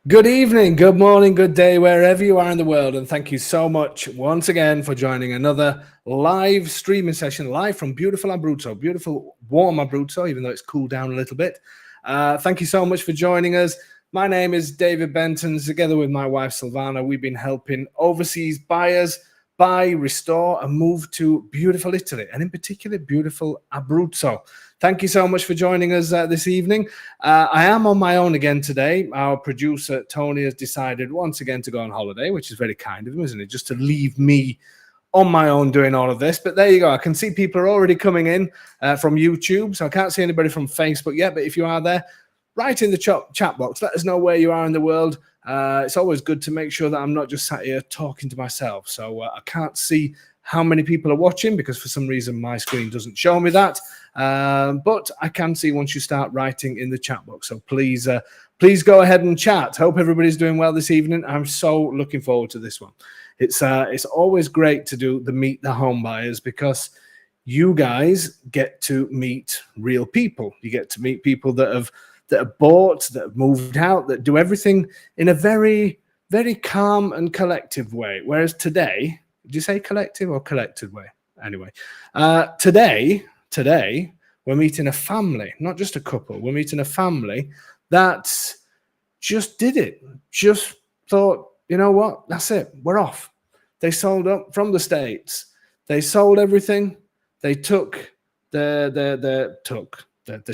Good evening, good morning, good day, wherever you are in the world. And thank you so much once again for joining another live streaming session, live from beautiful Abruzzo, beautiful, warm Abruzzo, even though it's cooled down a little bit. Thank you so much for joining us. My name is David Benton. Together with my wife, Silvana, we've been helping overseas buyers buy, restore, and move to beautiful Italy, and in particular, beautiful Abruzzo. Thank you so much for joining us this evening. I am on my own again today. Our producer, Tony, has decided once again to go on holiday, which is very kind of him, isn't it? Just to leave me on my own doing all of this. But there you go. I can see people are already coming in from YouTube, so I can't see anybody from Facebook yet. But if you are there, write in the chat box. Let us know where you are in the world. It's always good to make sure that I'm not just sat here talking to myself. So I can't see how many people are watching because for some reason my screen doesn't show me that. But I can see once you start writing in the chat box. So please go ahead and chat. Hope everybody's doing well this evening. I'm so looking forward to this one. It's always great to do the Meet the Home Buyers because you guys get to meet real people. You get to meet people that have bought, that have moved out, that do everything in a very, very calm and collective way. Whereas today, did you say collective or collected way? Anyway, today we're meeting a family, not just a couple. We're meeting a family that just did it. Just thought, you know what? That's it. We're off. They sold up from the States. They sold everything. They took the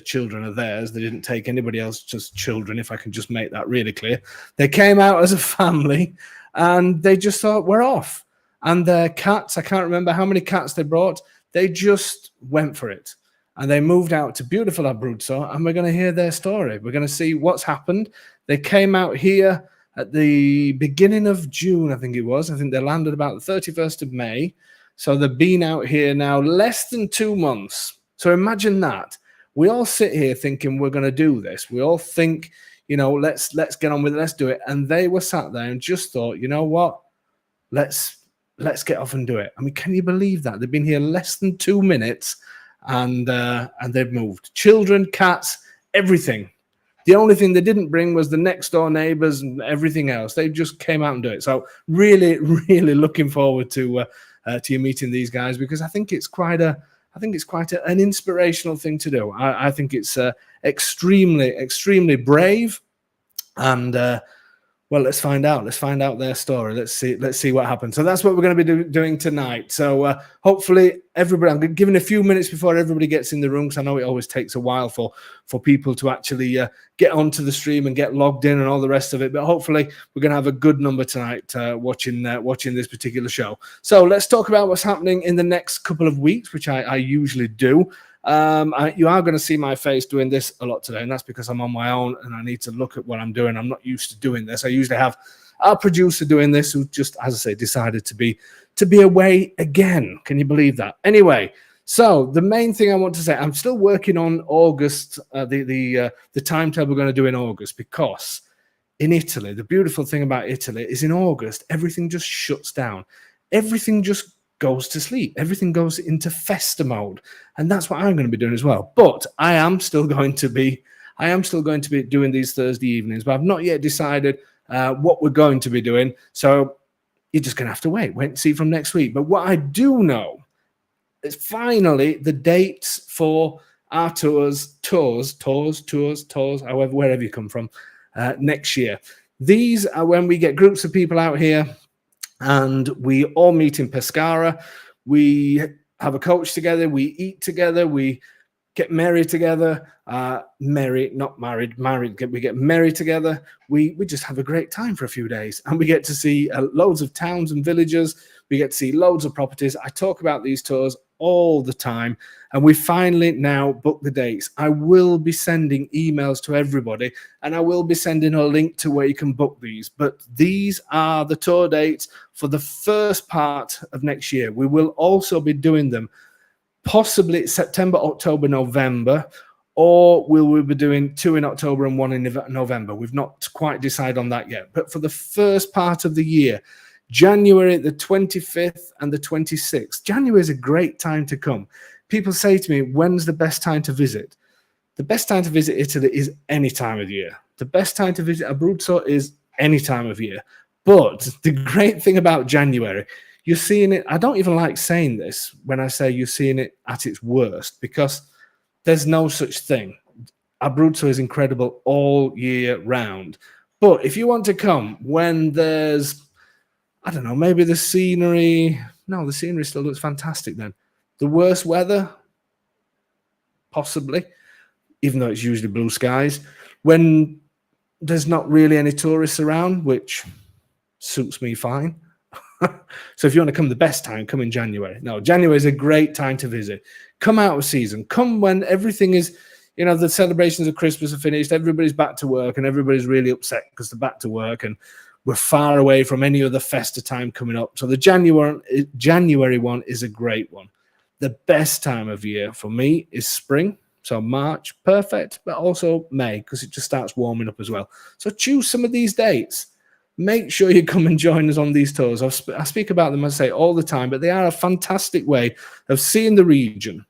children of theirs. They didn't take anybody else's children, if I can just make that really clear. They came out as a family and they just thought, we're off. And their cats, I can't remember how many cats they brought, they just went for it. And they moved out to beautiful Abruzzo, and we're going to hear their story. We're going to see what's happened. They came out here at the beginning of June, I think it was. I think they landed about the 31st of May. So they've been out here now less than 2 months. So imagine that. We all sit here thinking we're going to do this. We all think, you know, let's get on with it. Let's do it. And they were sat there and just thought, you know what? Let's get off and do it. I mean, can you believe that? They've been here less than 2 minutes and they've moved. Children, cats, everything. The only thing they didn't bring was the next door neighbors and everything else. They just came out and do it. So really, really looking forward to you meeting these guys because I think it's quite an inspirational thing to do. I think it's extremely, extremely brave and well, let's find out. Let's find out their story. Let's see what happens. So that's what we're going to be doing tonight. So hopefully everybody, I'm giving a few minutes before everybody gets in the room because I know it always takes a while for people to actually get onto the stream and get logged in and all the rest of it. But hopefully we're going to have a good number tonight watching this particular show. So let's talk about what's happening in the next couple of weeks, which I usually do. You are going to see my face doing this a lot today, and that's because I'm on my own and I need to look at what I'm doing. I'm not used to doing this. I usually have our producer doing this, who just, as I say, decided to be away again. Can you believe that? Anyway, so the main thing I want to say, I'm still working on August, the timetable we're going to do in August, because in Italy, the beautiful thing about Italy is in August, everything just shuts down. Everything just goes to sleep. Everything goes into festa mode, and that's what I'm going to be doing as well. But I am still going to be doing these Thursday evenings, but I've not yet decided what we're going to be doing. So you're just going to have to wait and see from next week. But what I do know is finally the dates for our tours, however, wherever you come from, next year. These are when we get groups of people out here and we all meet in Pescara. We have a coach together. We eat together. We get merry together. Not married. We get merry together. We just have a great time for a few days. And we get to see loads of towns and villages. We get to see loads of properties. I talk about these tours all the time. And we finally now book the dates. I will be sending emails to everybody, and I will be sending a link to where you can book these. But these are the tour dates for the first part of next year. We will also be doing them possibly September, October, November, or we will be doing 2 in October and 1 in November. We've not quite decided on that yet. But for the first part of the year, January the 25th and the 26th. January is a great time to come. People say to me, when's the best time to visit? The best time to visit Italy is any time of the year. The best time to visit Abruzzo is any time of year. But the great thing about January, you're seeing it. I don't even like saying this when I say you're seeing it at its worst, because there's no such thing. Abruzzo is incredible all year round. But if you want to come when there's, I don't know, maybe the scenery still looks fantastic then. The worst weather, possibly, even though it's usually blue skies, when there's not really any tourists around, which suits me fine. So if you want to come the best time, come in January. No, January is a great time to visit. Come out of season. Come when everything is, the celebrations of Christmas are finished, everybody's back to work, and everybody's really upset because they're back to work, and we're far away from any other festive time coming up. So the January one is a great one. The best time of year for me is spring. So March, perfect, but also May, because it just starts warming up as well. So choose some of these dates. Make sure you come and join us on these tours. I speak about them, I say, all the time, but they are a fantastic way of seeing the region,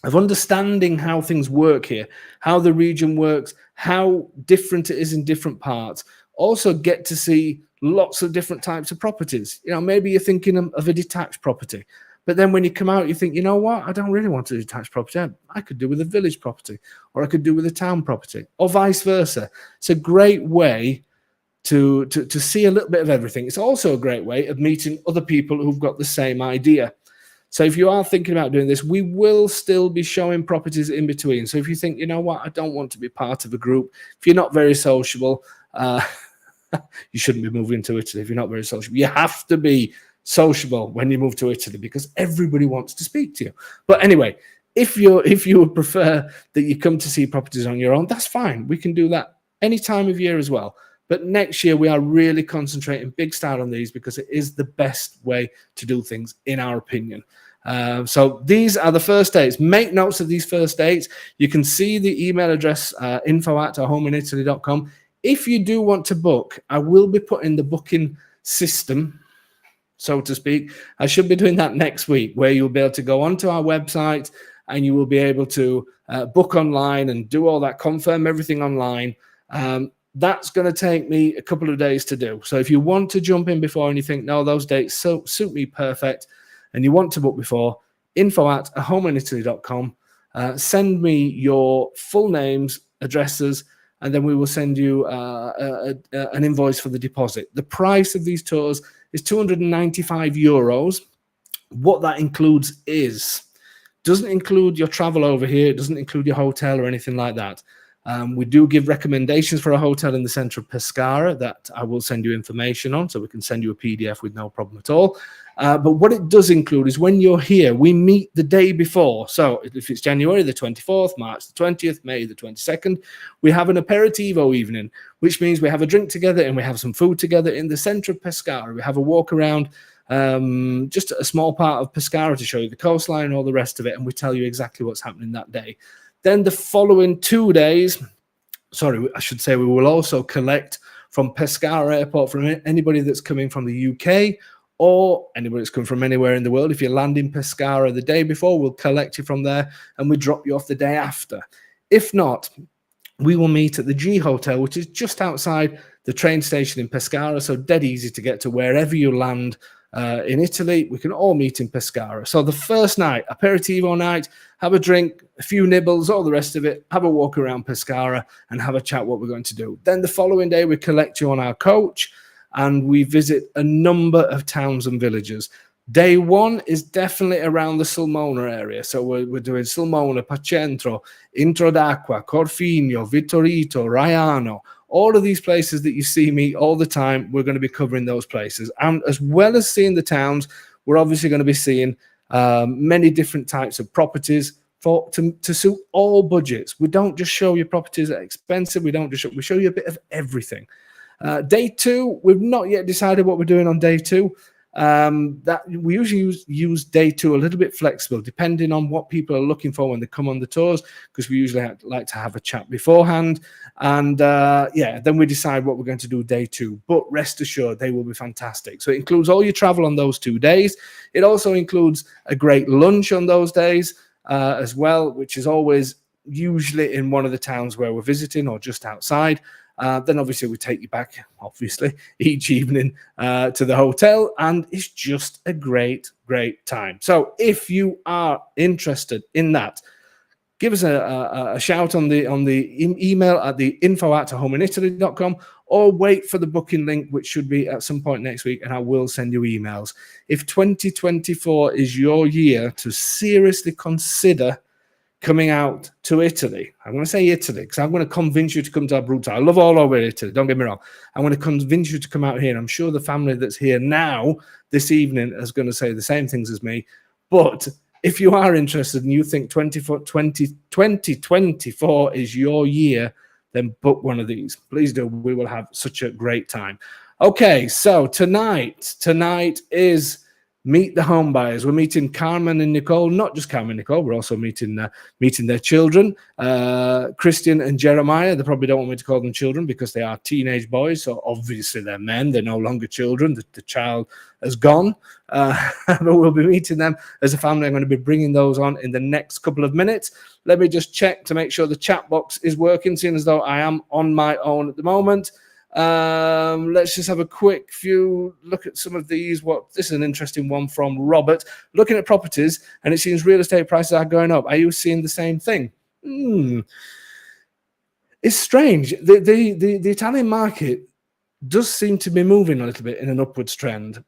of understanding how things work here, how the region works, how different it is in different parts. Also get to see lots of different types of properties. Maybe you're thinking of a detached property, but then when you come out, you think, you know what? I don't really want a detached property. I could do with a village property, or I could do with a town property, or vice versa. It's a great way to see a little bit of everything. It's also a great way of meeting other people who've got the same idea. So if you are thinking about doing this, we will still be showing properties in between. So if you think, you know what, I don't want to be part of a group, if you're not very sociable, you shouldn't be moving to Italy if you're not very sociable. You have to be sociable when you move to Italy, because everybody wants to speak to you. But anyway, if you would prefer that you come to see properties on your own, that's fine. We can do that any time of year as well. But next year, we are really concentrating big style on these, because it is the best way to do things, in our opinion. So these are the first dates. Make notes of these first dates. You can see the email address, info@ahomeinitaly.com. If you do want to book, I will be putting the booking system, so to speak. I should be doing that next week, where you'll be able to go onto our website and you will be able to book online and do all that, confirm everything online. That's going to take me a couple of days to do. So if you want to jump in before and you think, no, those dates suit me perfect, and you want to book before, info@ahomeinitaly.com. Send me your full names, addresses, and then we will send you an invoice for the deposit. The price of these tours is €295. What that includes doesn't include your travel over here. It doesn't include your hotel or anything like that. We do give recommendations for a hotel in the center of Pescara that I will send you information on, so we can send you a PDF with no problem at all. But what it does include is, when you're here, we meet the day before. So if it's January the 24th, March the 20th, May the 22nd, we have an aperitivo evening, which means we have a drink together and we have some food together in the center of Pescara. We have a walk around just a small part of Pescara to show you the coastline and all the rest of it, and we tell you exactly what's happening that day. Then the following 2 days, we will also collect from Pescara Airport from anybody that's coming from the UK, or anybody that's coming from anywhere in the world. If you land in Pescara the day before, we'll collect you from there and we drop you off the day after. If not, we will meet at the G Hotel, which is just outside the train station in Pescara, so dead easy to get to wherever you land in Italy. We can all meet in Pescara. So the first night, aperitivo night, have a drink, a few nibbles, all the rest of it, have a walk around Pescara and have a chat what we're going to do. Then the following day, we collect you on our coach and we visit a number of towns and villages. Day one is definitely around the Sulmona area. So we're doing Sulmona, Pacentro, Intro d'Acqua, Corfino, Vittorito, Raiano. All of these places that you see me all the time, we're going to be covering those places. And as well as seeing the towns, we're obviously going to be seeing many different types of properties to suit all budgets. We don't just show you properties that are expensive. We show you a bit of everything. Day two, we've not yet decided what we're doing on day two. That we usually use day two a little bit flexible, depending on what people are looking for when they come on the tours, because we usually like to have a chat beforehand, and then we decide what we're going to do day two. But rest assured, they will be fantastic. So it includes all your travel on those 2 days. It also includes a great lunch on those days as well, which is always usually in one of the towns where we're visiting or just outside. Then obviously we take you back, obviously, each evening to the hotel, and it's just a great time. So if you are interested in that, give us a shout on the email at the info@homeinaitaly.com, or wait for the booking link, which should be at some point next week, and I will send you emails. If 2024 is your year to seriously consider coming out to Italy, I'm going to say Italy because I'm going to convince you to come to Abruzzo. I love all over Italy, don't get me wrong. I'm going to convince you to come out here. I'm sure the family that's here now this evening is going to say the same things as me. But if you are interested and you think 2024 is your year, then book one of these. Please do. We will have such a great time. Okay, so tonight is Meet the Home Buyers. We're meeting Carmen and Nicole, not just Carmen and Nicole, we're also meeting their children, Christian and Jeremiah. They probably don't want me to call them children because they are teenage boys, so obviously they're men, they're no longer children. The child has gone, but we'll be meeting them as a family. I'm going to be bringing those on in the next couple of minutes. Let me just check to make sure the chat box is working, seeing as though I am on my own at the moment. Let's just have a quick few look at some of these. This is an interesting one from Robert. Looking at properties, and it seems real estate prices are going up. Are you seeing the same thing? It's strange. The Italian market does seem to be moving a little bit in an upwards trend.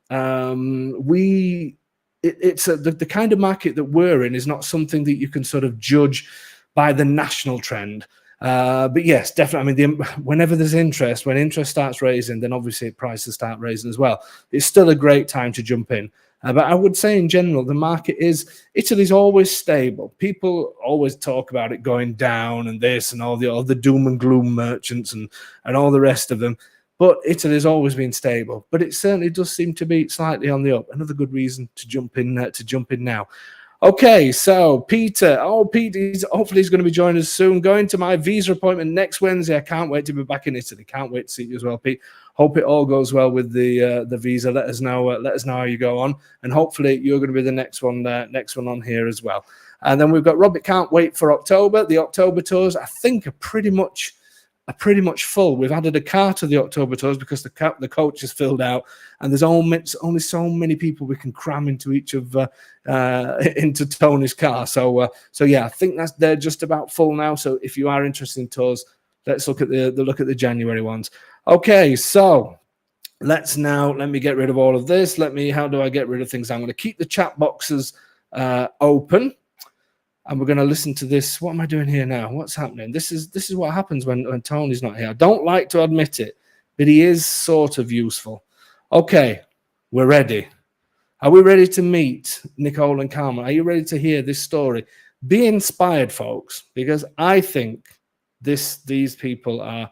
It's the kind of market that we're in is not something that you can sort of judge by the national trend. But yes, definitely. I mean, whenever there's interest, when interest starts raising, then obviously prices start raising as well. It's still a great time to jump in. But I would say in general, the market Italy's always stable. People always talk about it going down and this and all the doom and gloom merchants and all the rest of them. But Italy's always been stable. But it certainly does seem to be slightly on the up. Another good reason to jump in now. Okay, so Peter. Pete, hopefully he's going to be joining us soon. Going to my visa appointment next Wednesday. I can't wait to be back in Italy. Can't wait to see you as well, Pete. Hope it all goes well with the visa. Let us know how you go on, and hopefully you're going to be the next one on here as well. And then we've got Robert. Can't wait for October. The October tours, I think, are pretty much full. We've added a car to the October tours because the coach is filled out, and there's only so many people we can cram into each of into Tony's car. So yeah, I think they're just about full now. So if you are interested in tours, let's look at the January ones. Okay, so let me get rid of all of this. How do I get rid of things? I'm going to keep the chat boxes open. And we're going to listen to this. What am I doing here now? What's happening? This is what happens when Tony's not here. I don't like to admit it, but he is sort of useful. Okay, we're ready. Are we ready to meet Nicole and Carmen? Are you ready to hear this story? Be inspired, folks, because I think these people are,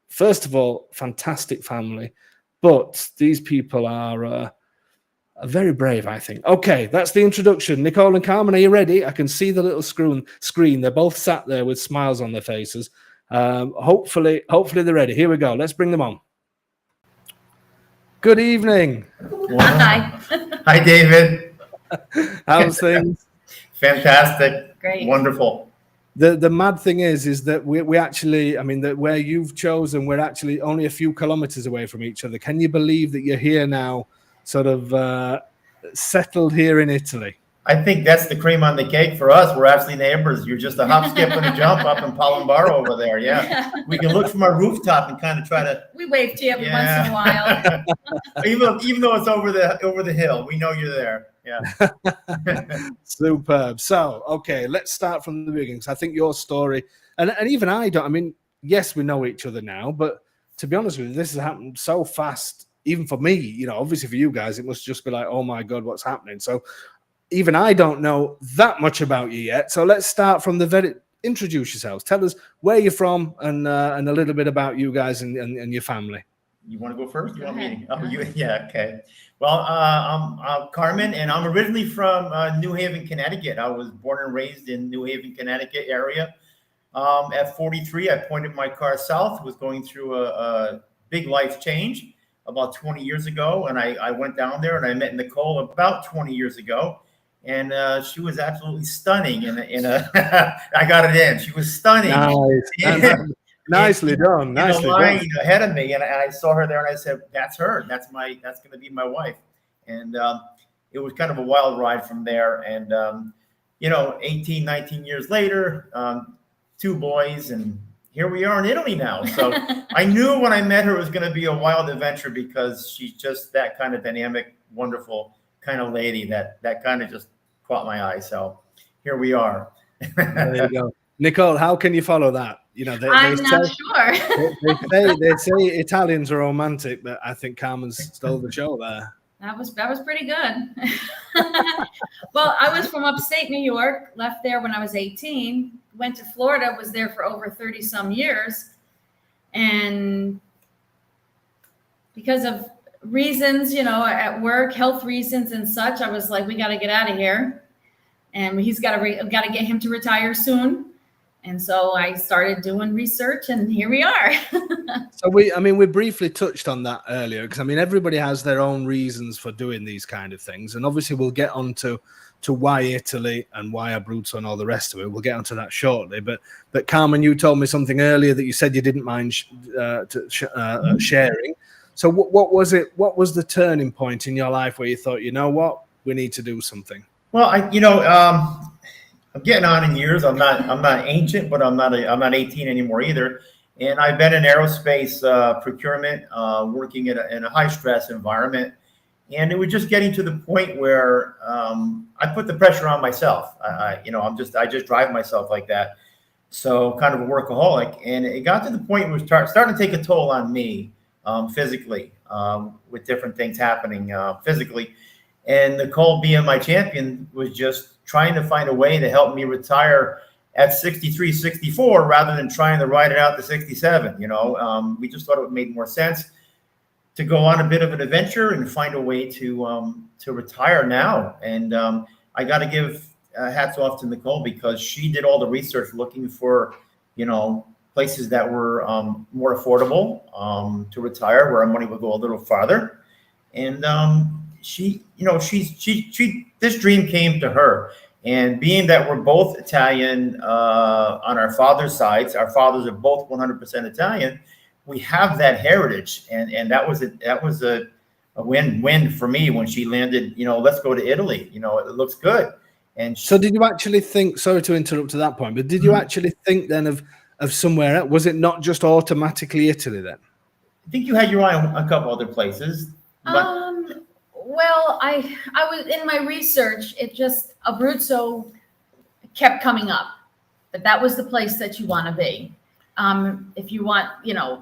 first of all, fantastic family, but these people are very brave, I think. Okay, that's the introduction. Nicole and Carmen, are you ready? I can see the little screen. They're both sat there with smiles on their faces. Hopefully they're ready. Here we go. Let's bring them on. Good evening. Hi. Hi, David. How's things? Fantastic. Great. Wonderful. The mad thing is that we actually, I mean, that where you've chosen, we're actually only a few kilometers away from each other. Can you believe that you're here now, sort of settled here in Italy? I think that's the cream on the cake for us. We're actually neighbors. You're just a hop, skip, and a jump up in Palombaro over there. Yeah. We can look from our rooftop and kind of try to. We wave to you every once in a while. even though it's over the hill, we know you're there. Yeah. Superb. So, okay, let's start from the beginning. So I think your story, and even I don't, I mean, yes, we know each other now, but to be honest with you, this has happened so fast. Even for me, you know, obviously for you guys, it must just be like, oh my God, what's happening? So even I don't know that much about you yet. So let's start from introduce yourselves. Tell us where you're from and a little bit about you guys and your family. You want to go first? You want me? Yeah, okay. Well, I'm Carmen, and I'm originally from New Haven, Connecticut. I was born and raised in New Haven, Connecticut area. At 43, I pointed my car south, was going through a big life change about 20 years ago. And I went down there and I met Nicole about 20 years ago. And she was absolutely stunning. I got it in. She was stunning. Nice. Nicely done. In Nicely the line done. ahead of me, and I saw her there, and I said, "That's her. That's going to be my wife." And it was kind of a wild ride from there. And 18, 19 years later, 2 boys, and here we are in Italy now. So I knew when I met her it was going to be a wild adventure because she's just that kind of dynamic, wonderful kind of lady that kind of just caught my eye. So here we are. There you go. Nicole, how can you follow that? I'm not sure. They say Italians are romantic, but I think Carmen's stole the show there. That was pretty good. Well, I was from upstate New York, left there when I was 18, went to Florida, was there for over 30 some years. And because of reasons, at work, health reasons and such, I was like, we got to get out of here. And he's got to get him to retire soon. And so I started doing research, and here we are. So we briefly touched on that earlier, because everybody has their own reasons for doing these kind of things, and obviously we'll get on to why Italy and why Abruzzo and all the rest of it. We'll get onto that shortly. But Carmen, you told me something earlier that you said you didn't mind sharing. So what was it? What was the turning point in your life where you thought, you know what, we need to do something? Well, I'm getting on in years. I'm not ancient, but I'm not 18 anymore either. And I've been in aerospace procurement, working in a high stress environment. And it was just getting to the point where I put the pressure on myself. I just drive myself like that. So kind of a workaholic. And it got to the point where it was starting to take a toll on me physically, with different things happening physically. And Nicole, being my champion, was just trying to find a way to help me retire at 63, 64, rather than trying to ride it out to 67. We just thought it made more sense to go on a bit of an adventure and find a way to retire now. And I got to give hats off to Nicole, because she did all the research looking for, places that were more affordable to retire, where our money would go a little farther. And this dream came to her. And being that we're both Italian on our father's sides, our fathers are both 100% Italian. We have that heritage, and that was a win-win for me when she landed. Let's go to Italy. It looks good. And so, did you actually think? Sorry to interrupt to that point, but did you actually think then of somewhere else? Was it not just automatically Italy then? I think you had your eye on a couple other places. But well, I was in my research. Abruzzo kept coming up, but that was the place that you want to be. If you want, a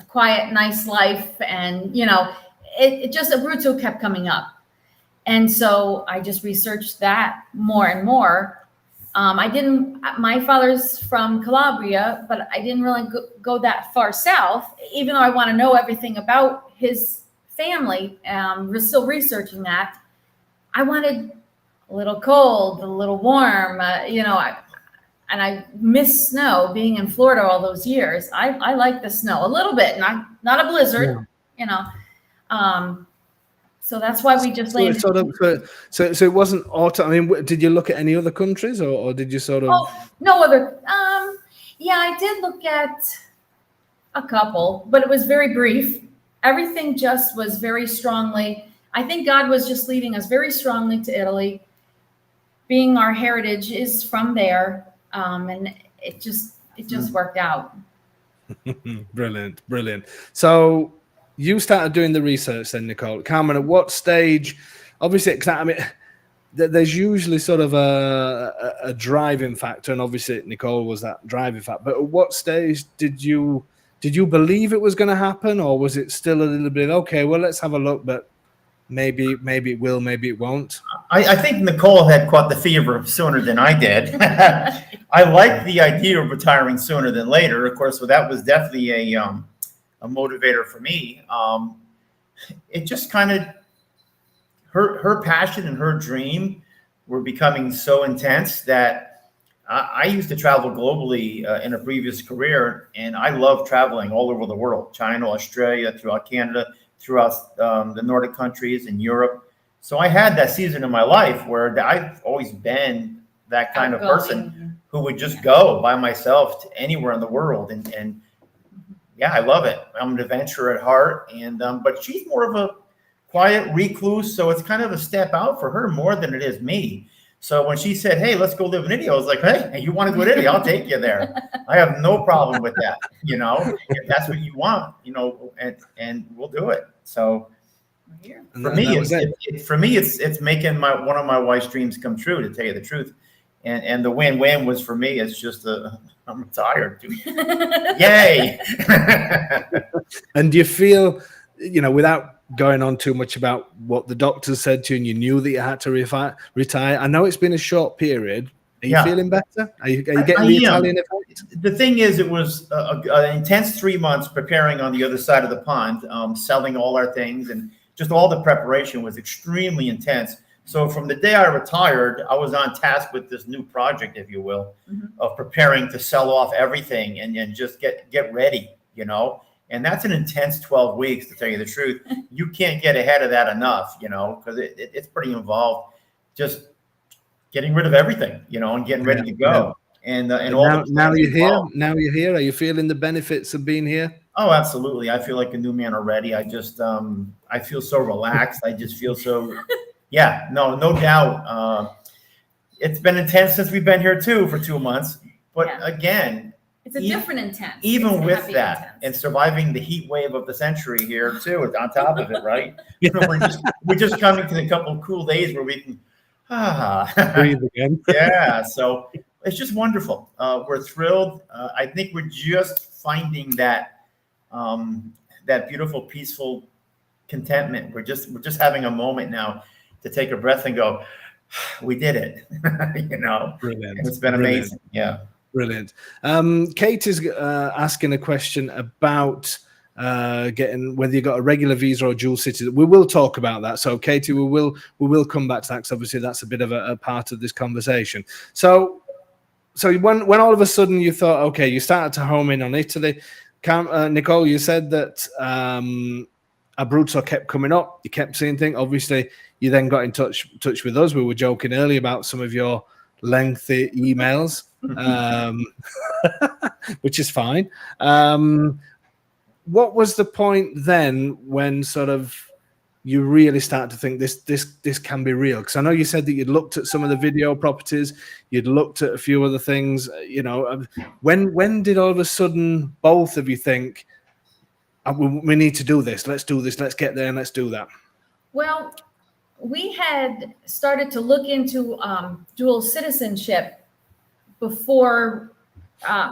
quiet, nice life, and Abruzzo kept coming up. And so I just researched that more and more. My father's from Calabria, but I didn't really go that far south, even though I want to know everything about his family. We're still researching that. I wanted a little cold, a little warm, and I miss snow. Being in Florida all those years, I like the snow a little bit, not a blizzard, So that's why we just landed. So it wasn't auto. Did you look at any other countries, or did you sort of? Oh, no other. Yeah, I did look at a couple, but it was very brief. Everything just was very strongly. I think God was just leading us very strongly to Italy. Being our heritage is from there, and it just worked out. Brilliant. So you started doing the research then, Nicole. Carmen, at what stage? Obviously, there's usually sort of a driving factor, and obviously Nicole was that driving factor. But at what stage did you believe it was going to happen, or was it still a little bit okay? Well, let's have a look, but maybe it will, maybe it won't. I think Nicole had caught the fever sooner than I did. I like the idea of retiring sooner than later, of course. So that was definitely a motivator for me. It just kind of her passion and her dream were becoming so intense that I used to travel globally in a previous career, and I love traveling all over the world: China, Australia, throughout Canada, throughout the Nordic countries and Europe. So I had that season in my life where I've always been that kind of person. who would just go by myself to anywhere in the world. And yeah, I love it. I'm an adventurer at heart. And, but she's more of a quiet recluse. So it's kind of a step out for her more than it is me. So when she said, hey, let's go live in Italy, I was like, hey, you want to go to Italy? I'll take you there. I have no problem with that. You know, if that's what you want, you know, and we'll do it. So for me, it's making one of my wife's dreams come true, to tell you the truth. And the win-win was for me, it's just I'm retired. Yay. And do you feel, you know, without going on too much about what the doctors said to you, and you knew that you had to retire, I know it's been a short period. Are you feeling better? Are you getting the Italian effect? The thing is, it was an intense 3 months preparing on the other side of the pond, selling all our things, and just all the preparation was extremely intense. So from the day I retired, I was on task with this new project, if you will, of preparing to sell off everything and just get ready, you know. And that's an intense 12 weeks, to tell you the truth. You can't get ahead of that enough, you know, because it's pretty involved. Just getting rid of everything, you know, and getting ready to go. And now you're here. Now you're here. Are you feeling the benefits of being here? Oh, absolutely. I feel like a new man already. I just I feel so relaxed. I just feel so. Yeah, no doubt. It's been intense since we've been here too for 2 months. But again, it's a different intense. Even with that, and surviving the heat wave of the century here too, on top of it, right? We're just coming to a couple of cool days where we can breathe again. Yeah, so it's just wonderful. We're thrilled. I think we're just finding that beautiful, peaceful contentment. We're just having a moment now to take a breath and go, we did it. You know, brilliant. And it's been amazing. Yeah. Brilliant. Kate is asking a question about getting whether you got a regular visa or dual citizen. We will talk about that. So, Katie, we will come back to that, because obviously that's a bit of a part of this conversation. So when all of a sudden you thought, okay, you started to home in on Italy, Nicole, you said that Abruzzo kept coming up. You kept seeing things. Obviously, you then got in touch with us. We were joking earlier about some of your lengthy emails, which is fine. What was the point then when sort of you really start to think this can be real? Because I know you said that you'd looked at some of the video properties, you'd looked at a few other things. You know, when did all of a sudden both of you think, we need to do this? Let's do this. Let's get there and let's do that. Well, we had started to look into dual citizenship before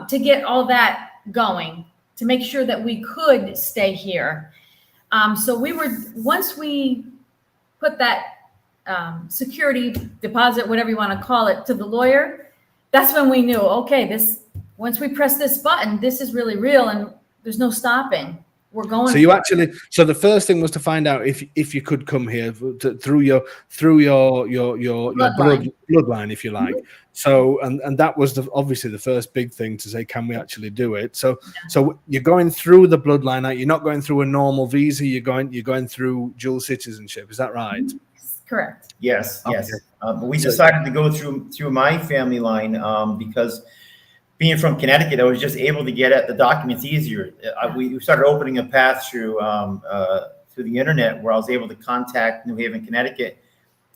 to get all that going, to make sure that we could stay here. So once we put that security deposit, whatever you want to call it, to the lawyer, that's when we knew, okay, once we press this button, this is really real and there's no stopping. We're going. So the first thing was to find out if you could come here through your bloodline, if you like. So and that was obviously the first big thing to say, can we actually do it? So you're going through the bloodline. You're not going through a normal visa. You're going through dual citizenship. Is that right? Correct. Yes. Okay. Yes. We decided to go through my family line because, being from Connecticut, I was just able to get at the documents easier. We started opening a path through the internet where I was able to contact New Haven, Connecticut,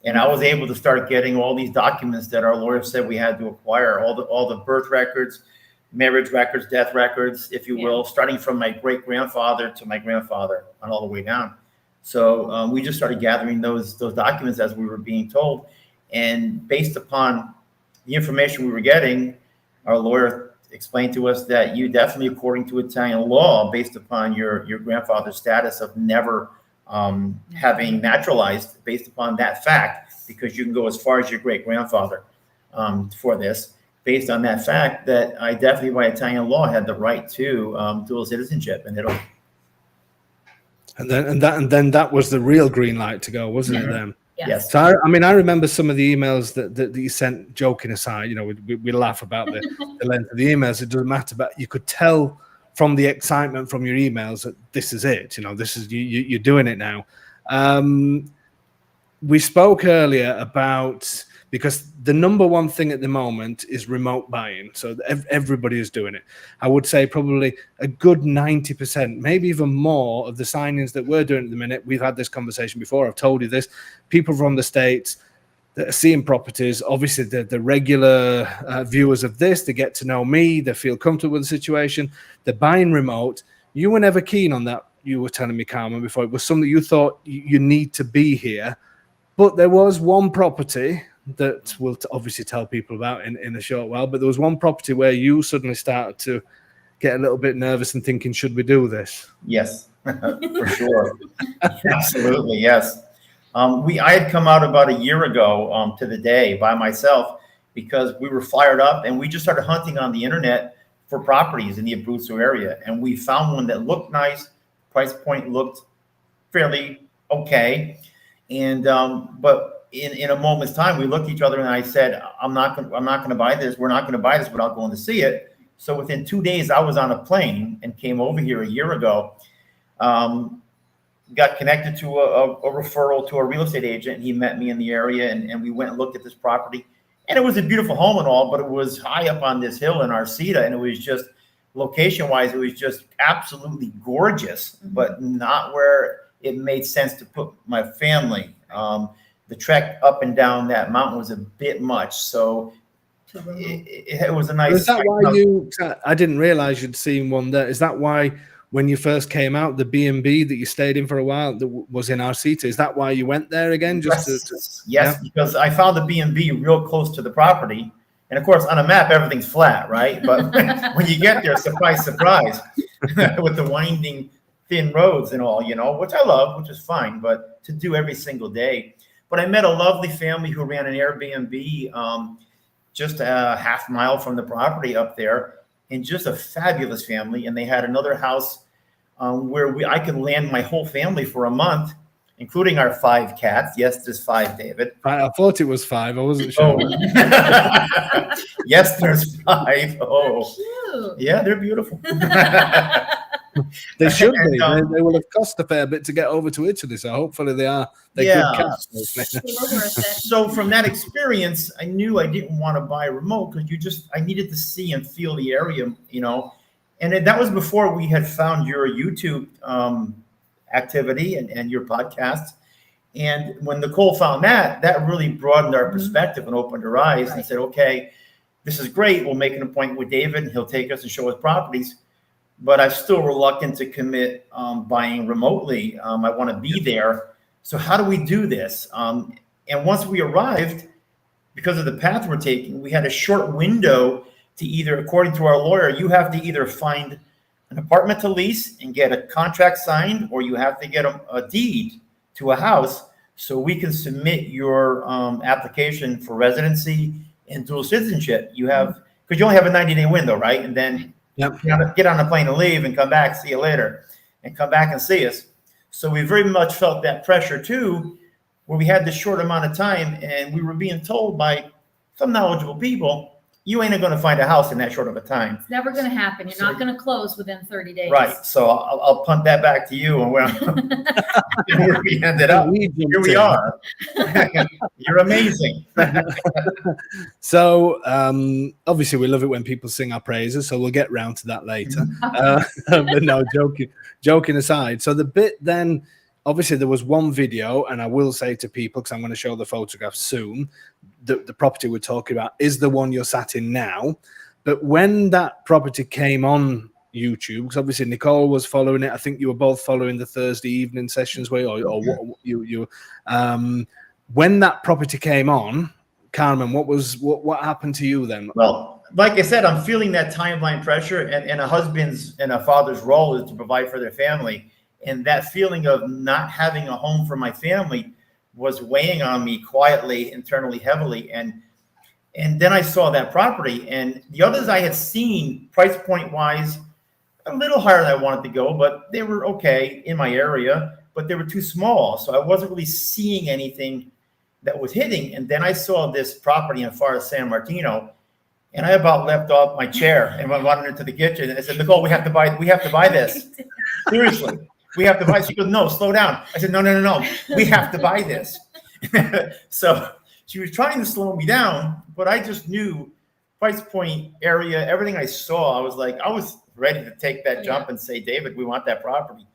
and I was able to start getting all these documents that our lawyer said we had to acquire, all the birth records, marriage records, death records, if you will, starting from my great grandfather to my grandfather and all the way down. So we just started gathering those documents as we were being told, and based upon the information we were getting, our lawyer explained to us that you definitely, according to Italian law, based upon your grandfather's status of never having naturalized, based upon that fact, because you can go as far as your great grandfather for this, based on that fact, that I definitely, by Italian law, had the right to dual citizenship in Italy. And then that was the real green light to go, wasn't it? Then. Yes. So I remember some of the emails that you sent, joking aside. You know, we laugh about the length of the emails. It doesn't matter, but you could tell from the excitement from your emails that this is it. You know, this is you're doing it now. We spoke earlier about because the number one thing at the moment is remote buying. So everybody is doing it. I would say probably a good 90%, maybe even more of the signings that we're doing at the minute. We've had this conversation before. I've told you this. People from the States that are seeing properties, obviously the regular viewers of this, they get to know me, they feel comfortable with the situation, they're buying remote. You were never keen on that. You were telling me, Carmen, before, it was something you thought you need to be here. But there was one property that we'll obviously tell people about in a short while, but there was one property where you suddenly started to get a little bit nervous and thinking, should we do this? Yes, for sure. Absolutely, yes. I had come out about a year ago to the day by myself because we were fired up and we just started hunting on the internet for properties in the Abruzzo area. And we found one that looked nice, price point looked fairly okay. And, but in a moment's time, we looked at each other and I said, I'm not going to buy this. We're not going to buy this without going to see it. So within 2 days, I was on a plane and came over here a year ago. Got connected to a referral to a real estate agent. And he met me in the area and we went and looked at this property. And it was a beautiful home and all, but it was high up on this hill in Arceta. And it was just, location-wise, it was just absolutely gorgeous, but not where it made sense to put my family. The trek up and down that mountain was a bit much. So it was a nice... Is that why I didn't realize you'd seen one there. Is that why when you first came out, the B&B that you stayed in for a while that was in Arceta, is that why you went there again? Yes, because I found the B&B real close to the property. And of course, on a map, everything's flat, right? But when you get there, surprise, surprise, with the winding, thin roads and all, which I love, which is fine, but to do every single day. But I met a lovely family who ran an Airbnb just a half mile from the property up there, and just a fabulous family. And they had another house where I could land my whole family for a month, including our 5 cats. Yes, there's 5, David. I thought it was 5. I wasn't sure. Oh. Yes, there's 5. Oh, Cute. Yeah, they're beautiful. They should be. They will have cost a fair bit to get over to Italy, so hopefully they're good cats. So from that experience, I knew I didn't want to buy a remote because I needed to see and feel the area, And that was before we had found your YouTube activity and your podcast. And when Nicole found that really broadened our perspective and opened her eyes and said, okay, this is great. We'll make an appointment with David and he'll take us and show us properties. But I'm still reluctant to commit buying remotely. I want to be there. So how do we do this? And once we arrived, because of the path we're taking, we had a short window to either, according to our lawyer, you have to either find an apartment to lease and get a contract signed, or you have to get a deed to a house so we can submit your application for residency and dual citizenship. You have, because you only have a 90-day window, right? And then get on a plane and leave and come back, see you later, and come back and see us. So we very much felt that pressure too, where we had this short amount of time and we were being told by some knowledgeable people, you ain't going to find a house in that short of a time. It's never going to happen. You're not going to close within 30 days. Right. So I'll punt that back to you. And where we ended up, here we are. You're amazing. So obviously we love it when people sing our praises, so we'll get round to that later. But no, joking aside. So the bit then, obviously there was one video, and I will say to people, because I'm going to show the photographs soon, the property we're talking about is the one you're sat in now. But when that property came on YouTube, because obviously Nicole was following it, I think you were both following the Thursday evening sessions when that property came on, Carmen, what happened to you then? Well, like I said, I'm feeling that timeline pressure, and a husband's and a father's role is to provide for their family. And that feeling of not having a home for my family was weighing on me quietly, internally, heavily. And then I saw that property, and the others I had seen price point wise, a little higher than I wanted to go, but they were okay in my area, but they were too small. So I wasn't really seeing anything that was hitting. And then I saw this property in far as San Martino, and I about left off my chair and went running into the kitchen. And I said, Nicole, we have to buy this. Seriously. We have to buy. She goes, no, slow down. I said, no. We have to buy this. So she was trying to slow me down, but I just knew price point, area, everything I saw, I was ready to take that jump and say, David, we want that property.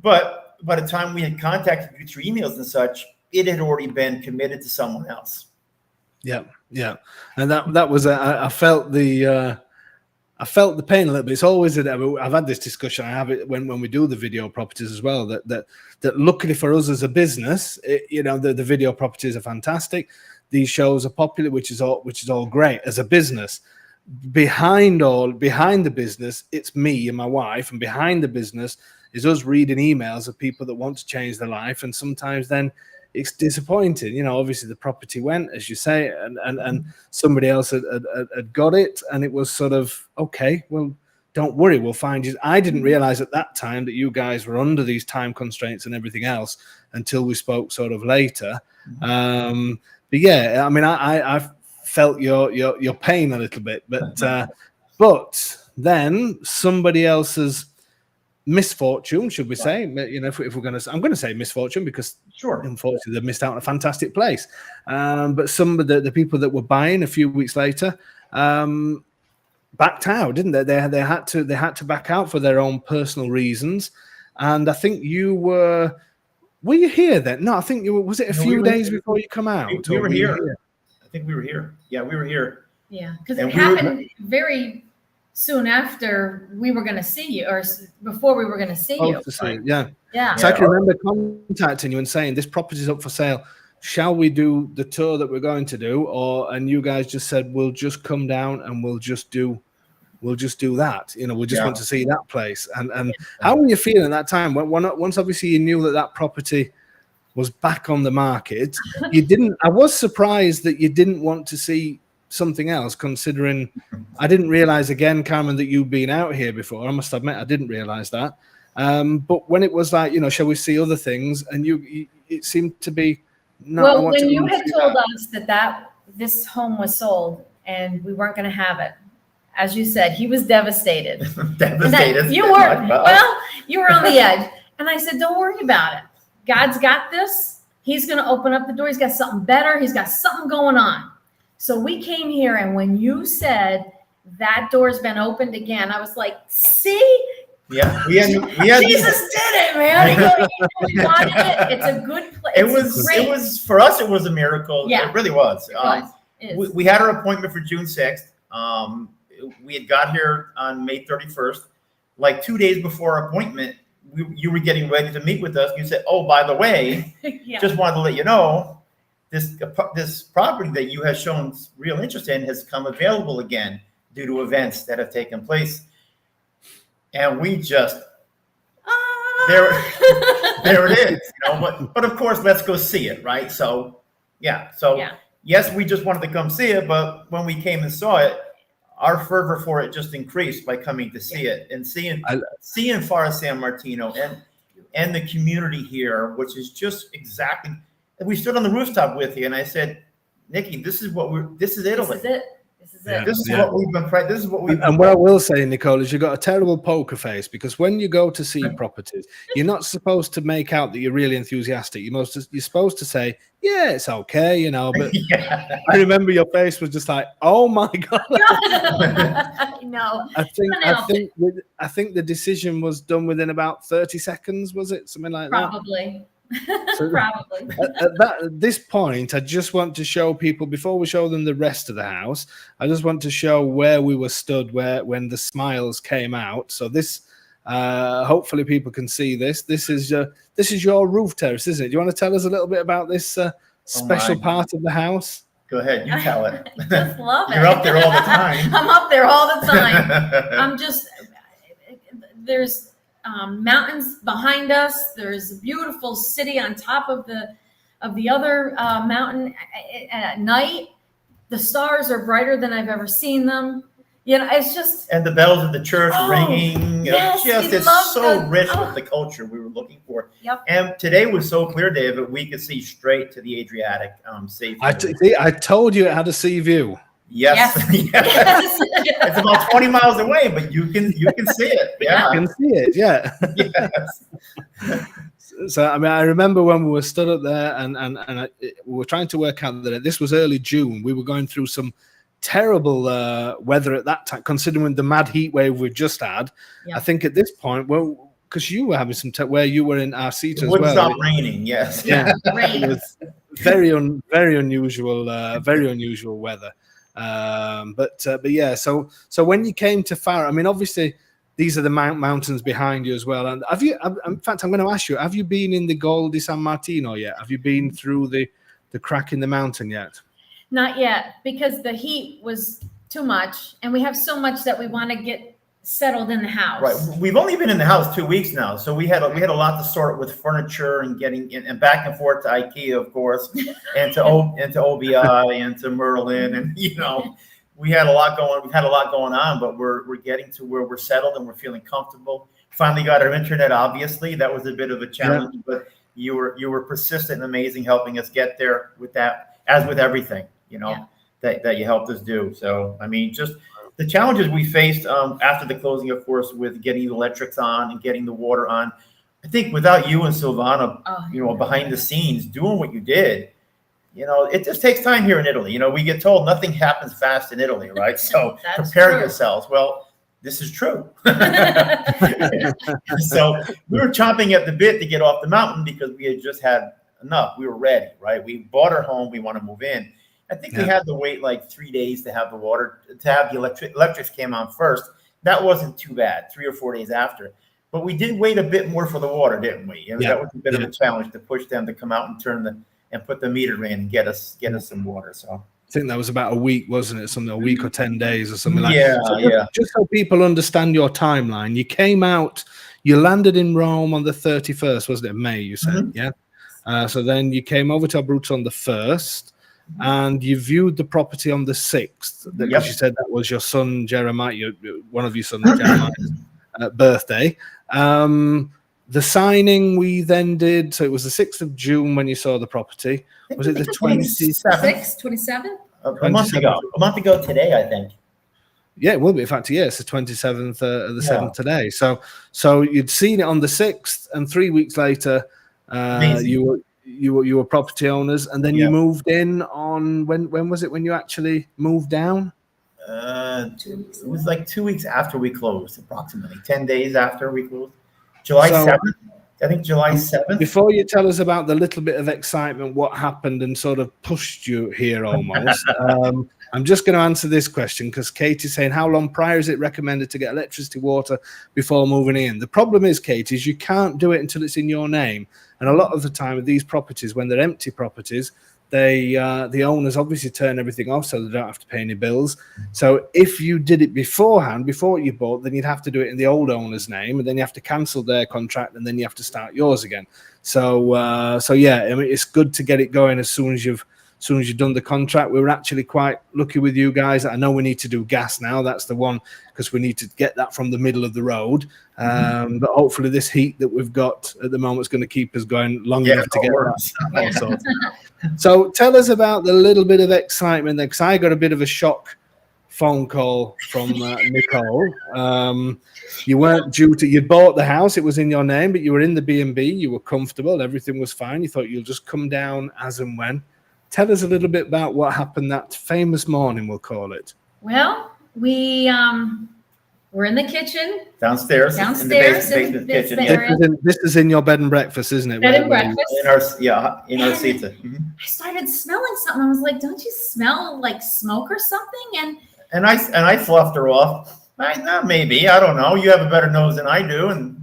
But by the time we had contacted you through emails and such, it had already been committed to someone else. Yeah, yeah, and that was I felt the pain a little bit. It's always I've had this discussion. I have it when we do the video properties as well. That luckily for us as a business, the video properties are fantastic. These shows are popular, which is all great as a business. Behind the business, it's me and my wife, and behind the business is us reading emails of people that want to change their life, and sometimes then it's disappointing. Obviously the property went, as you say, and somebody else had got it, and it was sort of, okay, well, don't worry, we'll find you. I didn't realize at that time that you guys were under these time constraints and everything else until we spoke sort of later. But yeah, I mean, I felt your pain a little bit, but then somebody else's misfortune, should we say? If we're going to, I'm going to say misfortune because unfortunately they missed out on a fantastic place. But some of the people that were buying a few weeks later backed out, didn't they? They had to back out for their own personal reasons. And I think you were you here then? No, I think you were. Was it a few days before you come out? We were here. I think we were here. Yeah, we were here. Yeah, because it happened very soon after we were going to see you, or before we were going to see you. Yeah. So I can remember contacting you and saying, this property's up for sale. Shall we do the tour that we're going to do? And you guys just said, we'll just come down and we'll just do that. We just want to see that place. And how were you feeling at that time? Once obviously you knew that property was back on the market, I was surprised that you didn't want to see something else, considering I didn't realize, again, Carmen, that you'd been out here before. I must admit I didn't realize that. But when it was like, shall we see other things, and it seemed to be no. Well, when you had told us that this home was sold and we weren't going to have it, as you said, he was devastated. You were on the edge, and I said, don't worry about it. God's got this. He's going to open up the door. He's got something better. He's got something going on. So we came here, and when you said that door's been opened again, I was like, see? Yeah, Jesus did it, man. We wanted it. It's a good place. It was for us. It was a miracle. Yeah, it really was. We had our appointment for June 6th. We had got here on May 31st. Like 2 days before our appointment, you were getting ready to meet with us. You said, "Oh, by the way, just wanted to let you know, this property that you have shown real interest in has come available again due to events that have taken place." And we just there it is. But of course, let's go see it, right? So yes, we just wanted to come see it, but when we came and saw it, our fervor for it just increased by coming to see it and seeing Far San Martino and the community here, which is just exactly. We stood on the rooftop with you, and I said, "Nikki, this is Italy. This is it. This is what we've been. This is what we've." And what I will say, Nicole, is you've got a terrible poker face, because when you go to see properties, you're not supposed to make out that you're really enthusiastic. You're supposed to say, "Yeah, it's okay," But I remember your face was just like, "Oh my God!" No, I think the decision was done within about 30 seconds. Was it something like that? Probably. So Probably. At this point, I just want to show people, before we show them the rest of the house, I just want to show where we were stood when the smiles came out. So this, hopefully people can see this. This is your roof terrace, isn't it? Do you want to tell us a little bit about this special part of the house? Go ahead, you tell it. I just love it. You're up there all the time. I'm up there all the time. There's mountains behind us. There's a beautiful city on top of the other mountain. At night, the stars are brighter than I've ever seen them. It's just, and the bells of the church ringing. Yes, it's so rich with the culture we were looking for. Yep. And today was so clear, David. We could see straight to the Adriatic. I told you it had a sea view. Yes. It's about 20 miles away, but you can see it. Yeah, I can see it. Yeah. Yes. So I mean, I remember when we were stood up there, and we were trying to work out that this was early June. We were going through some terrible weather at that time, considering the mad heat wave we just had. Yeah. I think at this point, well, because you were having some where you were in our seat as wouldn't well. stop raining. Yes. Yeah, Rain. it was very unusual weather. But yeah, so when you came to Faro, I mean, obviously these are the mountains behind you as well. And have you? In fact, I'm going to ask you: have you been in the Gol di San Martino yet? Have you been through the crack in the mountain yet? Not yet, because the heat was too much, and we have so much that we want to get settled in the house. Right. We've only been in the house 2 weeks now, so we had a lot to sort with furniture and getting and back and forth to IKEA, of course, and to OBI and to Merlin, and we had a lot going. We've had a lot going on, but we're getting to where we're settled and we're feeling comfortable. Finally got our internet. Obviously, that was a bit of a challenge, but you were persistent and amazing, helping us get there with that, as with everything, that you helped us do. So I mean, just the challenges we faced after the closing, of course, with getting the electrics on and getting the water on. I think without you and Silvana, behind the scenes doing what you did. It just takes time here in Italy. We get told nothing happens fast in Italy, right? So prepare yourselves. Well, this is true. So we were chomping at the bit to get off the mountain because we had just had enough. We were ready, right? We bought our home. We want to move in. I think we had to wait like 3 days to have the water, to have the electrics came on first. That wasn't too bad, 3 or 4 days after. But we did wait a bit more for the water, didn't we? That was a bit of a challenge to push them to come out and put the meter in and get us some water. So I think that was about a week, wasn't it? Something, a week or 10 days or something like that. So just so people understand your timeline, you came out, you landed in Rome on the 31st, wasn't it? May, you said, so then you came over to Abruzzo on the 1st, and you viewed the property on the 6th, because you said that was your son Jeremiah, one of your sons Jeremiah's birthday. The signing we then did, so it was the 6th of June when you saw the property. Was it the 27th? 27th? A month ago. A month ago today, I think. Yeah, it will be. In fact, it's the 27th of the 7th today. So you'd seen it on the 6th, and 3 weeks later, you were property owners, and then you moved in on when was it when you actually moved down? It was like 2 weeks after we closed, approximately 10 days after we closed. July 7th. I think July 7th. Before you tell us about the little bit of excitement, what happened and sort of pushed you here almost, I'm just going to answer this question because Katie's saying, how long prior is it recommended to get electricity, water before moving in? The problem is, Katie, is you can't do it until it's in your name. And a lot of the time with these properties, when they're empty properties, the owners obviously turn everything off so they don't have to pay any bills. So if you did it beforehand, before you bought, then you'd have to do it in the old owner's name, and then you have to cancel their contract, and then you have to start yours again. So yeah, I mean, it's good to get it going as soon as you've done the contract. We were actually quite lucky with you guys. I know we need to do gas now. That's the one, because we need to get that from the middle of the road. But hopefully this heat that we've got at the moment is going to keep us going long enough to get that all sorted. So tell us about the little bit of excitement there, because I got a bit of a shock phone call from Nicole. You weren't you'd bought the house, it was in your name, but you were in the B&B, you were comfortable, everything was fine. You thought you'll just come down as and when. Tell us a little bit about what happened that famous morning, we'll call it. Well, we were in the kitchen. Downstairs in the basement kitchen. This is in your bed and breakfast, isn't it? Bed and breakfast. In our seats. I started smelling something. I was like, don't you smell like smoke or something? And I fluffed her off. Maybe, I don't know. You have a better nose than I do. And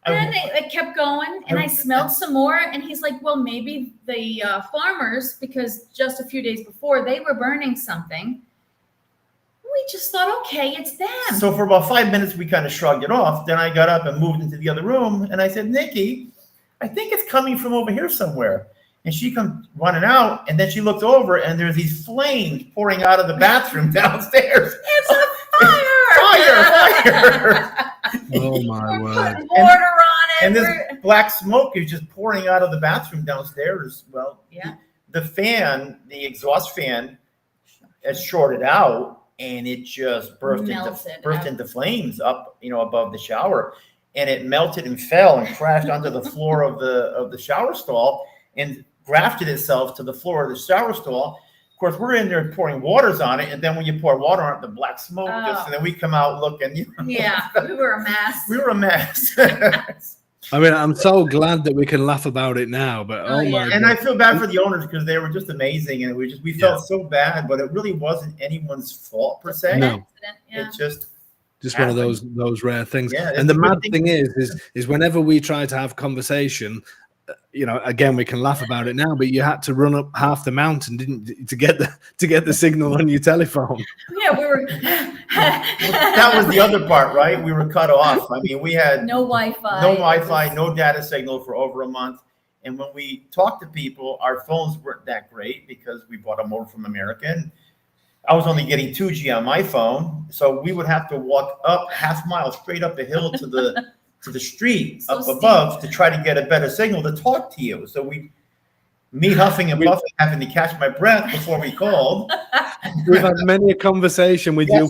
it kept going, and I smelled some more, and he's like, well, maybe the farmers, because just a few days before they were burning something. We just thought, okay, it's them. So for about 5 minutes, we kind of shrugged it off. Then I got up and moved into the other room, and I said, Nikki, I think it's coming from over here somewhere. And she comes running out, and then she looked over, and there's these flames pouring out of the bathroom downstairs. It's a fire! Fire! Oh my word! Put water on it. And this black smoke is just pouring out of the bathroom downstairs. Well, the exhaust fan, has shorted out, and it just burst into flames up, above the shower. and it melted and fell and crashed onto the floor of the shower stall and grafted itself to the floor of the shower stall. Of course, we're in there pouring waters on it, and then when you pour water on it, the black smoke and then we come out looking. Yeah, we were a mess. We were a mess. I mean, I'm so glad that we can laugh about it now, but oh my God. And I feel bad for the owners because they were just amazing, and we felt so bad, but it really wasn't anyone's fault per se. No. Yeah. It just one of those rare things. Yeah, and the mad thing is whenever we try to have conversation, again, we can laugh about it now, but you had to run up half the mountain, didn't you, to get the signal on your telephone? Yeah, we were. That was the other part, right? We were cut off. I mean, we had no Wi-Fi, no data signal for over a month. And when we talked to people, our phones weren't that great because we bought them over from America. And I was only getting 2G on my phone, so we would have to walk up half mile straight up a hill to the street up above to try to get a better signal to talk to you. So me huffing and puffing, having to catch my breath before we called. We've had many a conversation with you.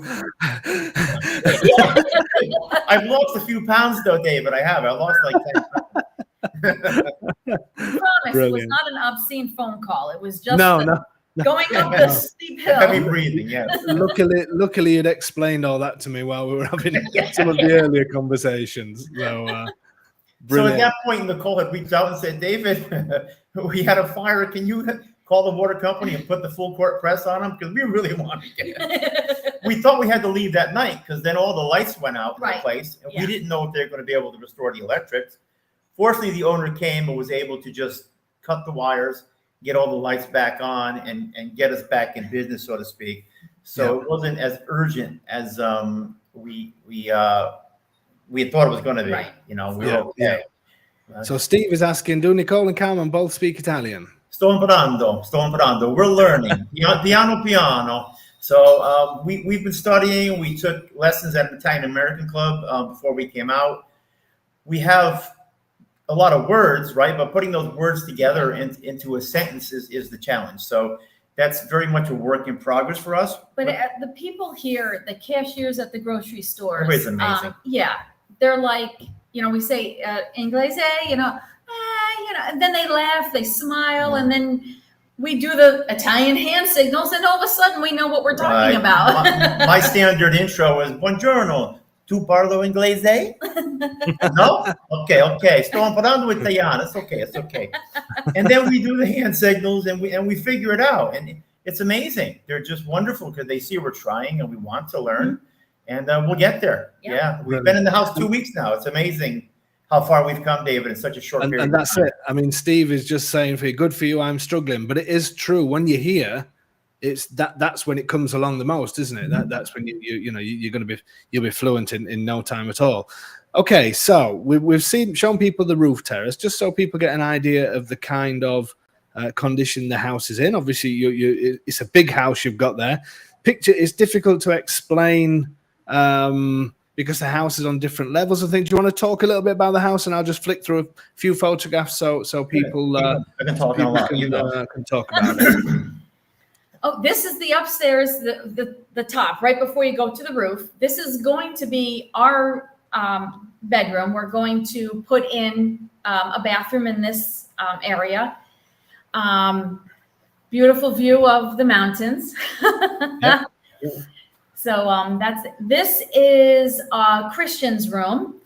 I've lost a few pounds though, David. I lost like 10 pounds. I promise it was not an obscene phone call. It was just going up the steep hill. Heavy breathing, yes. Luckily, you'd explained all that to me while we were having some of the earlier conversations. So at that point, Nicole had reached out and said, David, we had a fire. Can you call the water company and put the full court press on them? Because we really wanted to get it. We thought we had to leave that night because then all the lights went out in the place. And we didn't know if they were going to be able to restore the electrics. Fortunately, the owner came and was able to just cut the wires, get all the lights back on, and get us back in business, so to speak. So it wasn't as urgent as we had thought it was going to be. Right. We were okay. So Steve is asking, do Nicole and Carmen both speak Italian? Sto imparando. We're learning. Piano piano. So we've been studying. We took lessons at an Italian American club before we came out. We have a lot of words, right? But putting those words together into a sentence is the challenge. So that's very much a work in progress for us. But the people here, the cashiers at the grocery stores, everybody's amazing. They're like, we say inglese, and then they laugh, they smile, and then we do the Italian hand signals, and all of a sudden we know what we're talking about. My standard intro is buongiorno. Tu parlo inglese? No? Okay. Sto imparando italiano. It's okay. And then we do the hand signals and we figure it out. And it's amazing. They're just wonderful because they see we're trying and we want to learn. And we'll get there. Yeah. We've been in the house 2 weeks now. It's amazing how far we've come, David, in such a short period. And that's it. I mean, Steve is just saying, for you, good for you, I'm struggling. But it is true. When you're here, that's when it comes along the most, isn't it? That's when you'll be fluent in no time at all. Okay, so we've shown people the roof terrace just so people get an idea of the kind of condition the house is in. Obviously, it's a big house you've got there. Picture is difficult to explain because the house is on different levels. I think. Do you want to talk a little bit about the house, and I'll just flick through a few photographs so people I can talk a lot. Can talk about it. Oh, this is the upstairs, the top, right before you go to the roof. This is going to be our bedroom. We're going to put in a bathroom in this area. Beautiful view of the mountains. Yep. So this is Christian's room.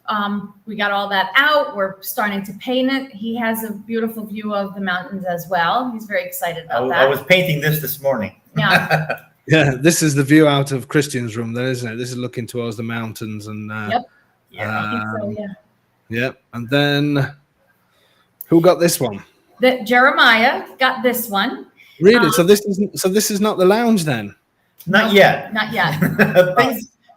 We got all that out. We're starting to paint it. He has a beautiful view of the mountains as well. He's very excited about that. I was painting this morning. Yeah. Yeah, this is the view out of Christian's room there, isn't it? This is looking towards the mountains. And Yep. Yeah, I think so, yeah. Yep. And then who got this one? Jeremiah got this one. Really? So this is not the lounge then? Not yet. Not yet.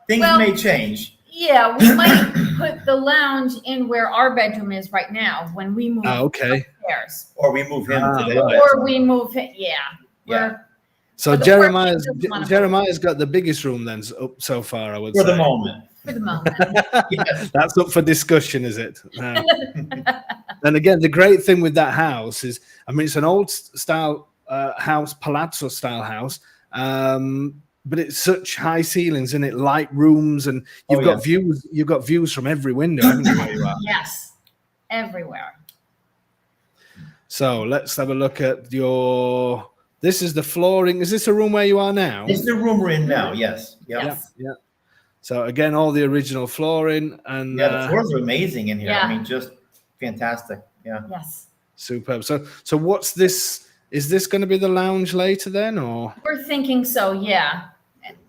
Things may change. Yeah, we might put the lounge in where our bedroom is right now when we move upstairs. Or we move him to the Or we move him, yeah. So Jeremiah's got the biggest room then up so far, I would say. For the moment. Yes. That's up for discussion, is it? And again, the great thing with that house is, I mean, it's an old style house, palazzo style house, it's such high ceilings, and it light rooms, and you've got views. You've got views from every window, haven't you, where you are? Yes, everywhere. So let's have a look at your. This is the flooring. Is this a room where you are now? This is the room we're in now. Yes. Yep. Yes. Yeah. So again, all the original flooring, and the floors are amazing in here. Yeah. I mean, just fantastic. Yeah. Yes. superb. So what's this? Is this going to be the lounge later then, or? We're thinking so, yeah.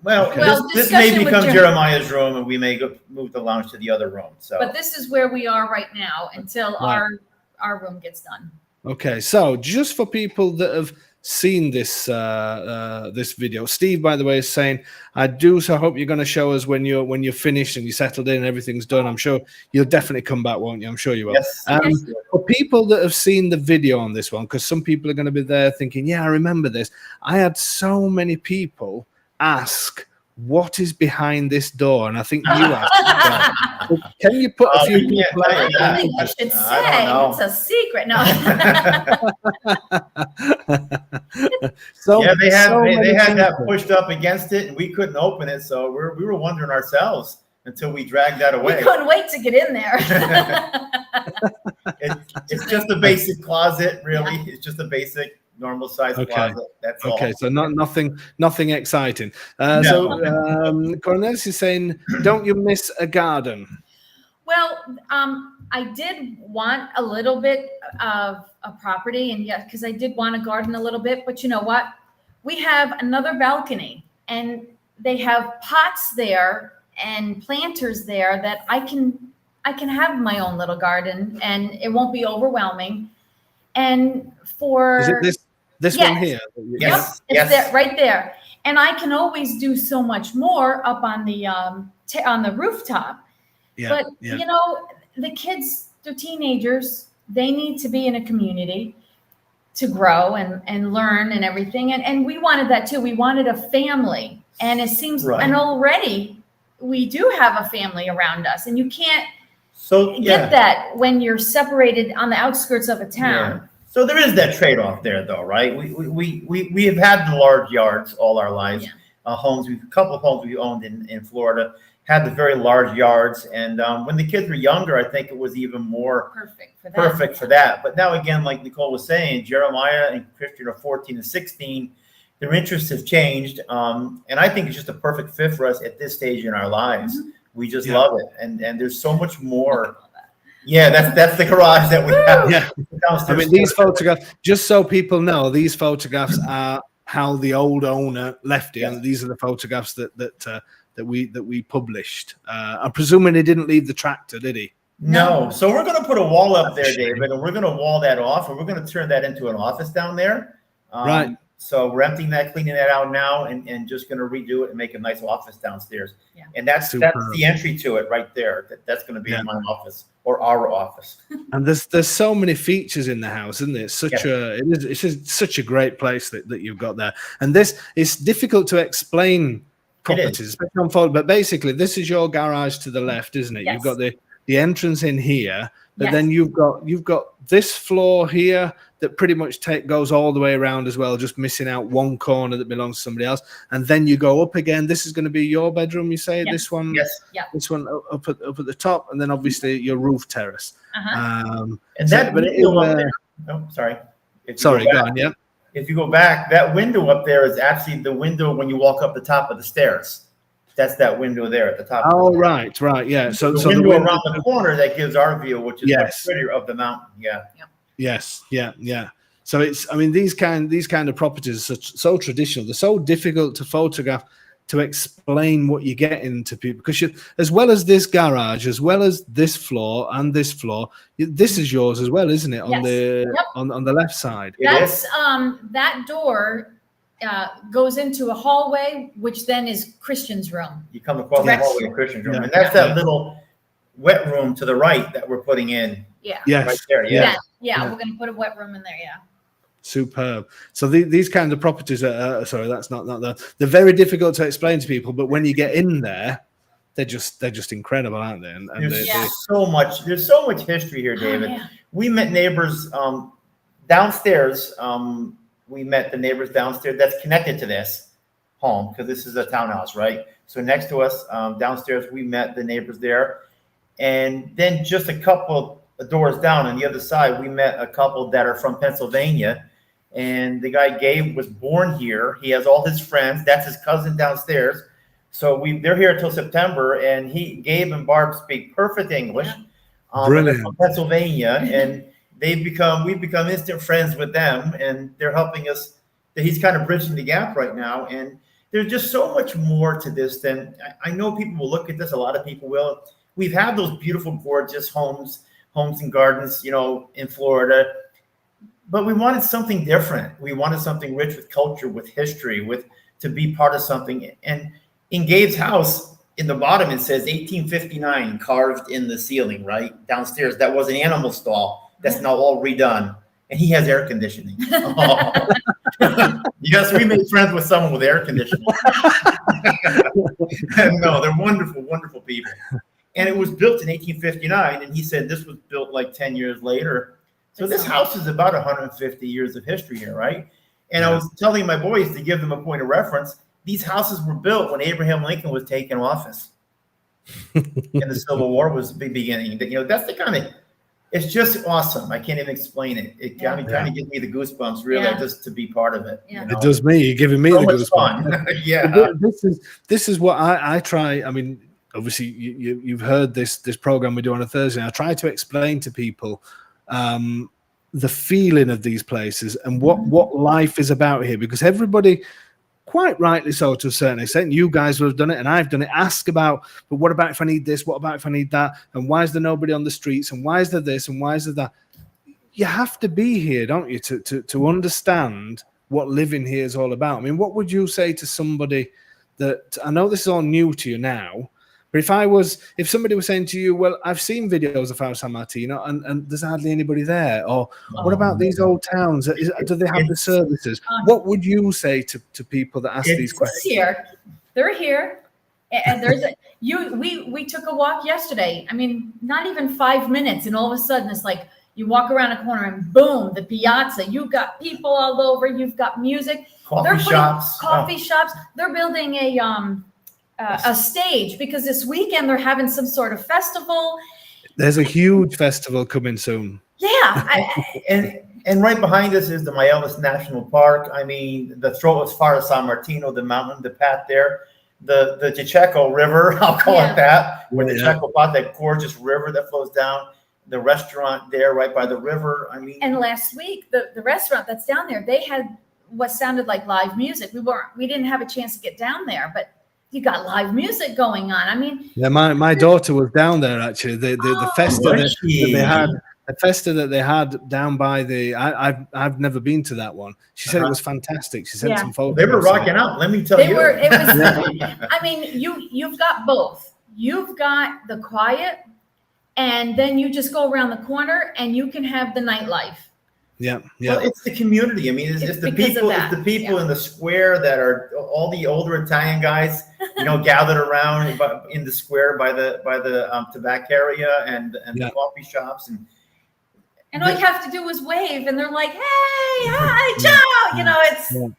Well, Okay. this may discussion with become Jeremiah's room, and we may move the lounge to the other room. So, But this is where we are right now until Right. our room gets done. Okay, so just for people that have seen this this video, Steve, by the way, is saying, I do so hope you're going to show us when you're finished and you're settled in and everything's done. I'm sure you'll definitely come back, won't you? I'm sure you will. yes. For people that have seen the video on this one, because some people are going to be there thinking, yeah, I remember this. I had so many people ask, what is behind this door? And I think you asked. So can you put a few people I out don't think you should say. It's a secret. No. Yeah, they had that people. pushed up against it, and we couldn't open it, so we were wondering ourselves until we dragged that We away. couldn't wait to get in there. It's just a basic closet, really. It's just a basic normal size Okay. closet. That's all. Okay, so nothing exciting. So Cornelius is saying, don't you miss a garden? Well, I did want a little bit of a property, and yeah, because I did want to garden a little bit, but you know what? We have another balcony, and they have pots there and planters there that I can have my own little garden, and it won't be overwhelming. And Is it this one Yes. here? Yes. Yep, it's there, right there. And I can always do so much more up on the rooftop. Yeah, But yeah. you know, the kids, they're teenagers. They need to be in a community to grow and learn and everything. And we wanted that too. We wanted a family. And it seems, Right. and already we do have a family around us. And you can't So get that when you're separated on the outskirts of a town. Yeah. So there is that trade-off there, though, right? We have had the large yards all our lives. Yeah. A couple of homes we owned in Florida had the very large yards, and when the kids were younger, I think it was even more Perfect for that. But now again, like Nicole was saying, Jeremiah and Christian are 14 and 16. Their interests have changed, and I think it's just a perfect fit for us at this stage in our lives. Mhm. We just Yeah. love it, and there's so much more. Yeah, that's the garage that we have. Yeah. I Downstairs. mean, these photographs, just so people know, these photographs are how the old owner left it, Yes. and these are the photographs that we published. I'm presuming he didn't leave the tractor, did he? No. So we're going to put a wall up there, David, and we're going to wall that off, and we're going to turn that into an office down there. Right. So we're emptying that, cleaning that out now, and just going to redo it and make a nice office downstairs. Yeah. And that's Superb. the entry to it right there. That's going to be in my office or our office. And there's so many features in the house, isn't it? It's it's such a great place that you've got there. And it's difficult to explain properties, especially on photo. But basically, this is your garage to the left, isn't it? Yes. You've got the entrance in here, but Yes. then you've got this floor here that pretty much goes all the way around as well, just missing out one corner that belongs to somebody else. And then you go up again. This is going to be your bedroom, you say? Yes. This one? Yes. Yeah. This one up at the top, and then obviously your roof terrace. Uh-huh. And So- that but it window is, up there. Oh, sorry. If you Sorry, go go back- on, yeah. If you go back, that window up there is actually the window when you walk up the top of the stairs. That's that window there at the top. Oh, right, yeah. So The the window window around the corner that gives our view, which is much Yes. prettier of the mountain. Yeah. Yes, yeah. So these kind of properties are so traditional. They're so difficult to photograph, to explain what you get into people, because as well as this garage, as well as this floor and this floor, this is yours as well, isn't it? On Yes. the Yep. on the left side. It That's is. that door goes into a hallway, which then is Christian's room. You come across the Correct. hallway of Christian's room, Yeah. and that's Yeah. that little wet room to the right that we're putting in Yeah. Yes, right there. Yeah. Yeah. Yeah. We're gonna put a wet room in there. Yeah. superb. So these kind of properties are sorry, that's not that. They're very difficult to explain to people, but when you get in there, they're just incredible, aren't they? And There's Yeah. so much history here, Oh, David. yeah. We met neighbors downstairs. We met the neighbors downstairs that's connected to this. home because this is a townhouse, right? So next to us, downstairs, we met the neighbors there. And then just a couple of doors down on the other side, we met a couple that are from Pennsylvania. And the guy Gabe was born here. He has all his friends. That's his cousin downstairs. So they're here until September, and Gabe and Barb speak perfect English. Brilliant. From Pennsylvania, and we've become instant friends with them, and they're helping us. He's kind of bridging the gap right now, and there's just so much more to this than I know. People will look at this. A lot of people will. We've had those beautiful, gorgeous homes and gardens, in Florida, but we wanted something different. We wanted something rich with culture, with history, to be part of something. And in Gabe's house, in the bottom, it says 1859 carved in the ceiling, right? Downstairs, that was an animal stall. That's now all redone. And he has air conditioning. Oh. Yes, we made friends with someone with air conditioning. No, they're wonderful, wonderful people. And it was built in 1859. And he said this was built like 10 years later. So this house is about 150 years of history here, right? And I was telling my boys, to give them a point of reference, these houses were built when Abraham Lincoln was taking office and the Civil War was beginning. That's the kind of, it's just awesome. I can't even explain it. It kind of gives me the goosebumps, really, just to be part of it. Yeah. It does me. You're giving me so the much goosebumps. Fun. Yeah. This is what I try. I mean, obviously you've heard this program we do on a Thursday. I try to explain to people the feeling of these places and what life is about here, because everybody, quite rightly so to a certain extent, you guys will have done it and I've done it, ask about, but what about if I need this, what about if I need that, and why is there nobody on the streets, and why is there this, and why is there that? You have to be here, don't you, to understand what living here is all about. I mean, what would you say to somebody that, I know this is all new to you now, but if somebody was saying to you, well, I've seen videos of Faro San Martino and there's hardly anybody there, or what about these old towns? Do they have the services? What would you say to people that ask these questions? They're here. And we took a walk yesterday. I mean, not even 5 minutes. And all of a sudden it's like, you walk around a corner and boom, the piazza, you've got people all over. You've got music. Coffee shops. They're building a stage because this weekend they're having some sort of festival. There's a huge festival coming soon. Yeah. And right behind us is the Miamis National Park. I mean, the throat as far as San Martino, the mountain, the path there, the Chicheco River, I'll call it that, where the Chicheco Pot, that gorgeous river that flows down, the restaurant there right by the river. I mean, and last week, the restaurant that's down there, they had what sounded like live music. We didn't have a chance to get down there, but you got live music going on. I mean, yeah, my daughter was down there actually. The festa that they had, the festa that they had down by the. I've never been to that one. She said it was fantastic. She sent some photos. They were rocking out. Let me tell you. It was. I mean, you've got both. You've got the quiet, and then you just go around the corner and you can have the nightlife. Yeah. Well, it's the community. I mean, it's the people. It's the people in the square that are all the older Italian guys, gathered around in the square by the tobacceria and the coffee shops, and all you have to do is wave, and they're like, "Hey, hi, ciao!"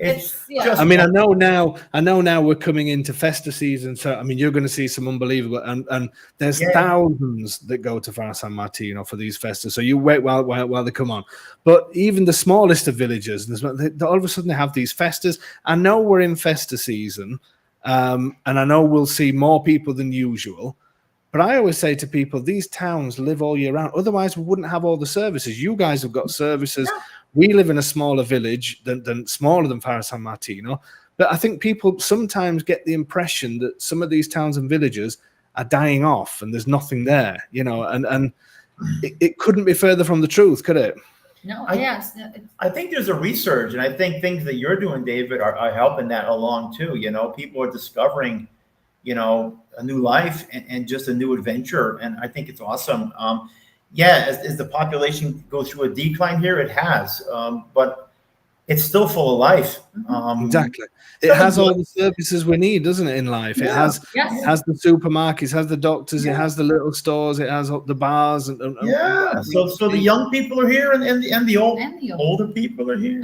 It's I mean, I know now we're coming into festa season, so I mean, you're going to see some unbelievable, and there's thousands that go to Faro San Martino for these festas. So you wait while they come on. But even the smallest of villages, all of a sudden they have these festas. I know we're in festa season, and I know we'll see more people than usual. But I always say to people, these towns live all year round. Otherwise, we wouldn't have all the services. You guys have got services. Yeah. We live in a smaller village than smaller than Faro San Martino. But I think people sometimes get the impression that some of these towns and villages are dying off and there's nothing there, and it couldn't be further from the truth, could it? No, I think there's a resurge, and I think things that you're doing, David, are helping that along too. People are discovering, a new life and just a new adventure. And I think it's awesome. As the population goes through a decline here, it has. But it's still full of life. Exactly. It has all the services we need, doesn't it, in life? It has the supermarkets, has the doctors, it has the little stores, it has the bars, and So the young people are here, and the older people are here.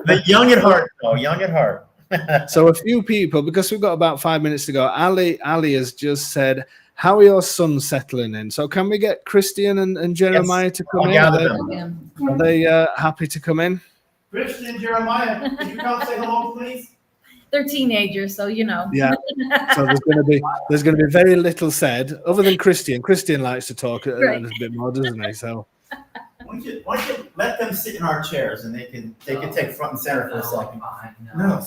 The young at heart, though, young at heart. So a few people, because we've got about 5 minutes to go. Ali has just said, how are your sons settling in? So can we get Christian and Jeremiah to come in? Are they happy to come in? Christian, Jeremiah, can you come say hello, please? They're teenagers, so you know. Yeah. So there's going to be very little said, other than Christian. Christian likes to talk a bit more, doesn't he? So why don't you let them sit in our chairs, and they can take front and center for a second. No.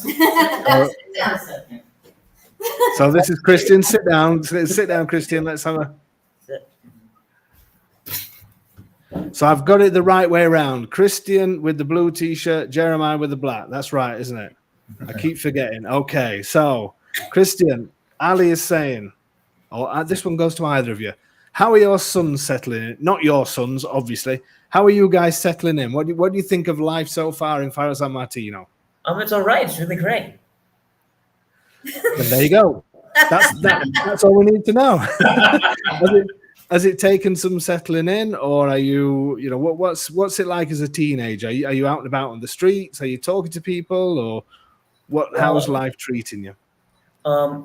So this is Christian. Sit down, Christian. Let's have a. So I've got it the right way around. Christian with the blue t-shirt, Jeremiah with the black. That's right, isn't it? I keep forgetting. Okay, so Christian, Ali is saying, this one goes to either of you. How are your sons settling in? Not your sons, obviously. How are you guys settling in? What do you think of life so far in Faro San Martino? It's all right. It's really great. And there you go. That's all we need to know. Has it taken some settling in, or are you what's it like as a teenager? Are you out and about on the streets? Are you talking to people, or what? How's life treating you?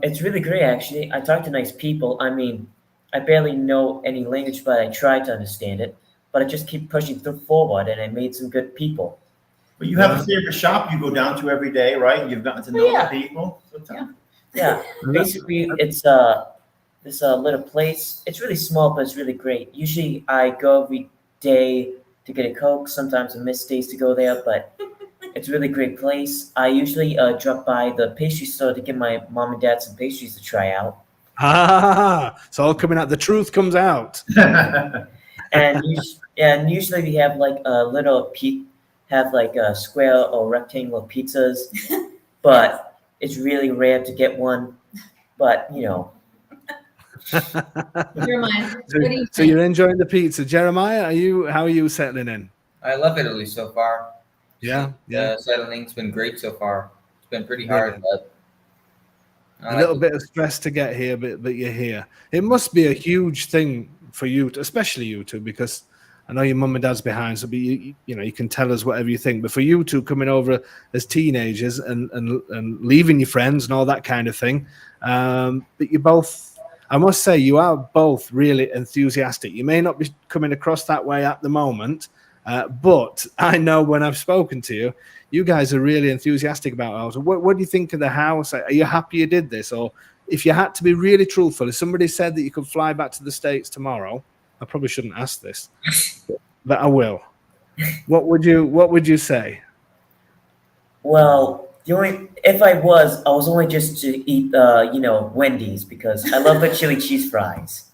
It's really great, actually. I talk to nice people. I mean, I barely know any language, but I try to understand it. But I just keep pushing forward, and I made some good people. But you have a favorite shop you go down to every day, right? You've gotten to know the people. Yeah. Basically, it's this little place. It's really small, but it's really great. Usually, I go every day to get a Coke. Sometimes I miss days to go there, but it's a really great place. I usually drop by the pastry store to give my mom and dad some pastries to try out. It's all coming out. The truth comes out. And usually we have like a little square or rectangular pizzas, but it's really rare to get one. But Jeremiah, so you're enjoying the pizza, Jeremiah? How are you settling in? I love Italy so far. Yeah. Settling's been great so far. It's been pretty hard, but a little bit of stress to get here, but you're here. It must be a huge thing for you, especially you two, because I know your mum and dad's behind, so you can tell us whatever you think. But for you two coming over as teenagers and leaving your friends and all that kind of thing, but you both, I must say, you are both really enthusiastic. You may not be coming across that way at the moment, but I know when I've spoken to you, you guys are really enthusiastic about ours. What do you think of the house? Are you happy you did this? Or if you had to be really truthful, if somebody said that you could fly back to the States tomorrow, I probably shouldn't ask this, but I will. What would you say? Well, if I was only just to eat, Wendy's, because I love the chili cheese fries.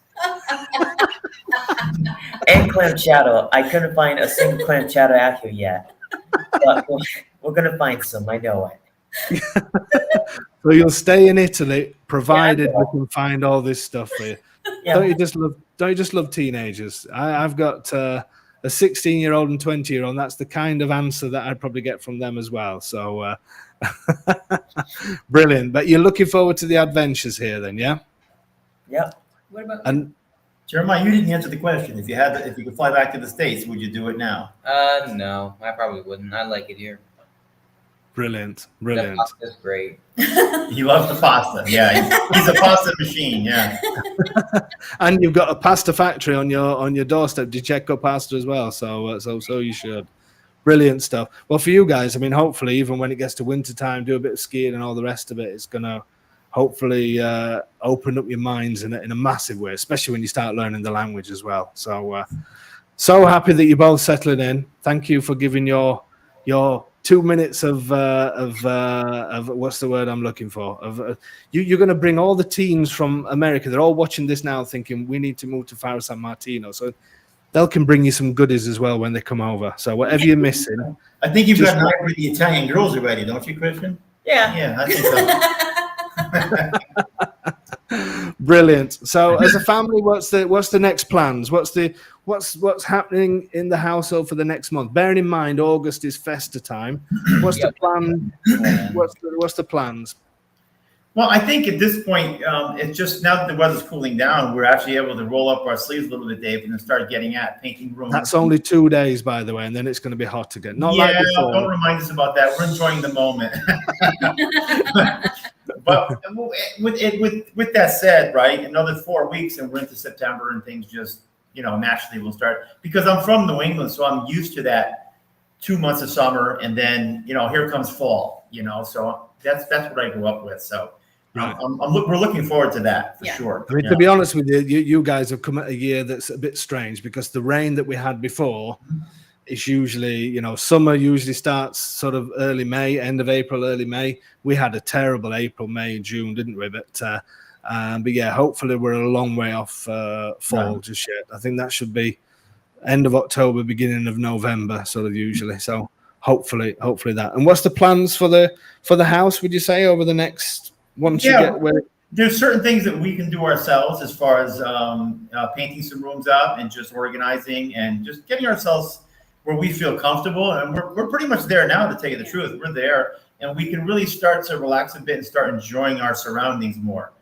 And clam chowder. I couldn't find a single clam chowder out here yet, but we're gonna find some. I know it. So you'll stay in Italy, provided we can find all this stuff for you. Yeah. Don't you just love teenagers? I've got a 16-year-old and 20-year-old. That's the kind of answer that I'd probably get from them as well. So brilliant. But you're looking forward to the adventures here, then, yeah? Yeah. What about Jeremiah? You didn't answer the question. If you could fly back to the States, would you do it now? No, I probably wouldn't. I like it here. Brilliant. The pasta's great. He loves the pasta. Yeah, he's a pasta machine. Yeah. And you've got a pasta factory on your doorstep, Diceco pasta as well. So you should. Brilliant stuff. Well, for you guys, I mean, hopefully, even when it gets to winter time, do a bit of skiing and all the rest of it. It's gonna hopefully open up your minds in a massive way, especially when you start learning the language as well. So happy that you're both settling in. Thank you for giving your 2 minutes of what's the word I'm looking for? You're going to bring all the teams from America. They're all watching this now, thinking we need to move to Faro San Martino. So they can bring you some goodies as well when they come over. So whatever you're missing, I think you've got an eye for the Italian girls already, don't you, Christian? Yeah. I think so. Brilliant. So as a family, what's the next plans? What what's happening in the household for the next month? Bearing in mind August is Festa time. What's the plan? What's the plans? Well, I think at this point, it's just now that the weather's cooling down, we're actually able to roll up our sleeves a little bit, Dave, and then start getting at painting rooms. That's only 2 days, by the way, and then it's going to be hot again. Not yeah, like before. Don't remind us about that. We're enjoying the moment. But with that said, right, another 4 weeks and we're into September and things just, naturally will start. Because I'm from New England, so I'm used to that 2 months of summer and then, here comes fall, so that's what I grew up with. So right. we're looking forward to that for sure. I mean, to be honest with you, you guys have come at a year that's a bit strange because the rain that we had before is usually, summer usually starts sort of early May, end of April, early May. We had a terrible April, May, June, didn't we? But yeah, hopefully we're a long way off fall just yet. I think that should be end of October, beginning of November, sort of usually. So hopefully that. And what's the plans for the house, would you say, over the next once you get where? There's certain things that we can do ourselves as far as painting some rooms up and just organizing and just getting ourselves where we feel comfortable. And we're pretty much there now, to tell you the truth. We're there and we can really start to relax a bit and start enjoying our surroundings more,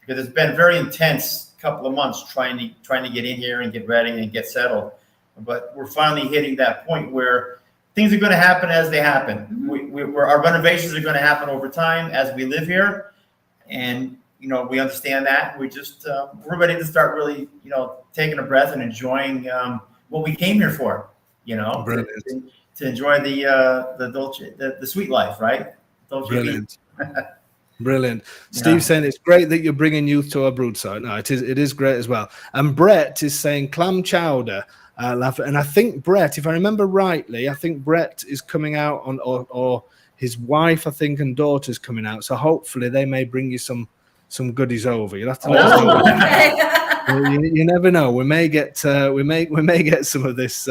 because it's been very intense couple of months trying to get in here and get ready and get settled. But we're finally hitting that point where things are going to happen as they happen. Our renovations are going to happen over time as we live here. And, we understand that. We just, we're ready to start really, taking a breath and enjoying what we came here for, to enjoy the dolce, the sweet life, right? Dolce. Brilliant. Brilliant. Steve's saying it's great that you're bringing youth to Abruzzo. No, it is great as well. And Brett is saying clam chowder. And I think Brett, if I remember rightly, Brett is coming out on, or his wife, I think, and daughter's coming out. So hopefully they may bring you some goodies over. You'll have to let us know. Okay. You never know. We may get some of this.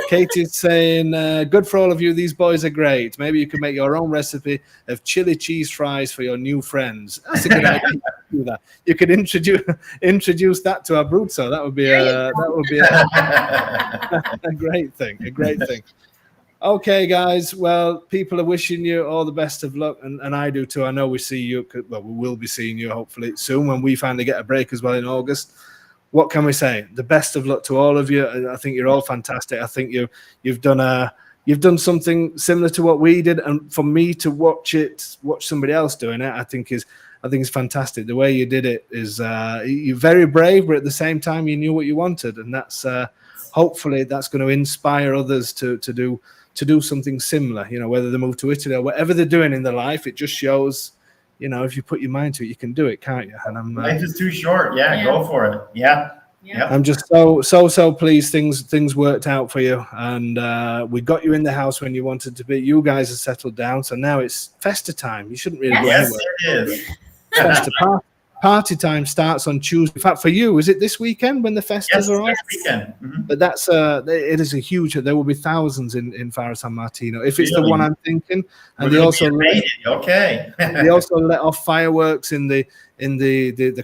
Katie's saying, good for all of you. These boys are great. Maybe you could make your own recipe of chili cheese fries for your new friends. That's a good idea. Do that. You could introduce that to Abruzzo. That would be a great thing. A great thing. Okay, guys. Well, people are wishing you all the best of luck, and I do too. I know we see you. Well, we will be seeing you hopefully soon when we finally get a break as well in August. What can we say? The best of luck to all of you. I think you're all fantastic. I think you've done something similar to what we did, and for me to watch somebody else doing it, I think it's fantastic. The way you did it is you're very brave, but at the same time you knew what you wanted, and that's hopefully that's going to inspire others to do something similar. Whether they move to Italy or whatever they're doing in their life, it just shows. If you put your mind to it, you can do it, can't you? And life is too short. Yeah, go for it. Yeah. I'm just so pleased things worked out for you, and we got you in the house when you wanted to be. You guys are settled down, so now it's Festa time. You shouldn't really go anywhere. Yes, it is. Festa party time starts on Tuesday. In fact, for you, is it this weekend when the festas are on? Yes, weekend. Mm-hmm. But that's it is a huge. There will be thousands in Faro San Martino if it's the one I'm thinking. And they also they also let off fireworks in the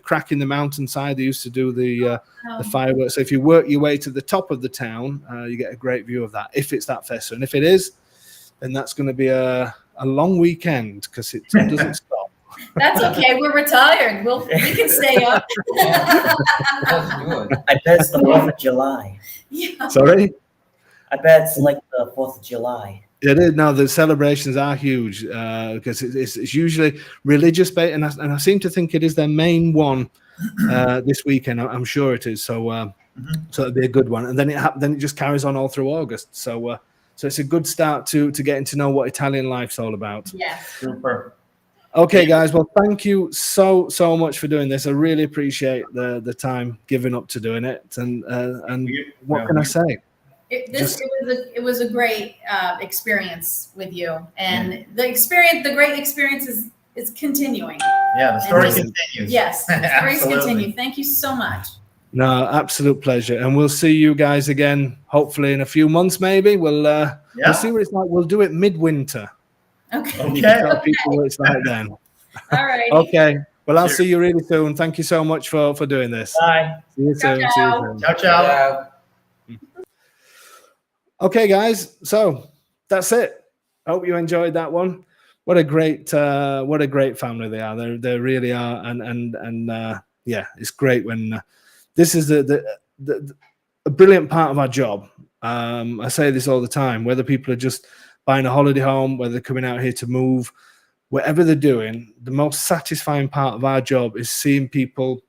crack in the mountainside. They used to do the fireworks. So if you work your way to the top of the town, you get a great view of that. If it's that festa, and if it is, then that's going to be a long weekend because it doesn't stop. That's okay. We're retired. We can stay up. I bet it's the 4th of July. Yeah. Sorry? I bet it's like the 4th of July. It is. No, the celebrations are huge because it's usually religious based, and I seem to think it is their main one this weekend. I'm sure it is. So so it'll be a good one, and then it just carries on all through August. So it's a good start to getting to know what Italian life's all about. Yeah. Super. Okay, guys. Well, thank you so much for doing this. I really appreciate the time given up to doing it. And what can I say? It was a great experience with you, and the great experience is continuing. Yeah, the story continues. Yes, the stories continue. Thank you so much. No, absolute pleasure. And we'll see you guys again, hopefully in a few months. Maybe we'll see what it's like. We'll do it midwinter. Okay. Tell people what it's like then. All right. Okay. Well, I'll see you really soon. Thank you so much for doing this. Bye. See you soon. Ciao. Ciao, ciao. Okay, guys. So that's it. Hope you enjoyed that one. What a great family they are. They really are. And yeah, it's great when this is a brilliant part of our job. I say this all the time, whether people are just buying a holiday home, whether they're coming out here to move, whatever they're doing, the most satisfying part of our job is seeing people,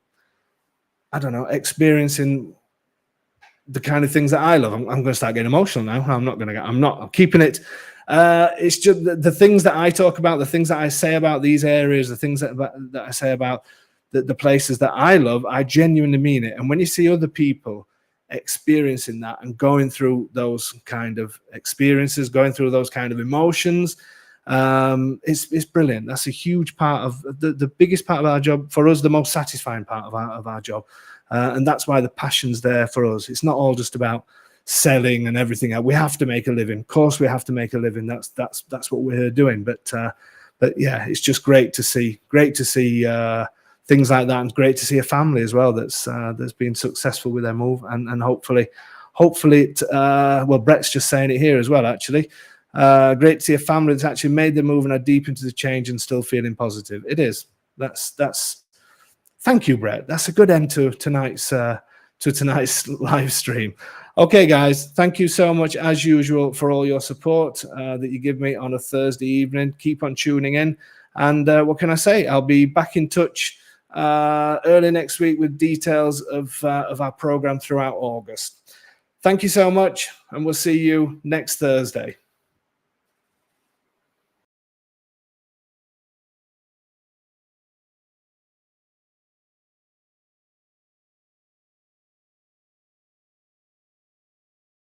I don't know, experiencing the kind of things that I love. I'm going to start getting emotional now. I'm keeping it. It's just the things that I talk about, the things that I say about these areas, the things that I say about the places that I love, I genuinely mean it. And when you see other people experiencing that and going through those kind of experiences, going through those kind of emotions, it's brilliant. That's a huge part of the biggest part of our job for us, the most satisfying part of our job. And that's why the passion's there for us. It's not all just about selling and everything else. We have to make a living. Of course, we have to make a living. That's what we're doing. But yeah, it's just great to see things like that, and great to see a family as well that's been successful with their move, and hopefully it, well, Brett's just saying it here as well. Actually, great to see a family that's actually made the move and are deep into the change and still feeling positive. It is. That's. Thank you, Brett. That's a good end to tonight's live stream. Okay, guys, thank you so much as usual for all your support that you give me on a Thursday evening. Keep on tuning in, and what can I say? I'll be back in touch early next week with details of our program throughout August. Thank you so much, and we'll see you next Thursday.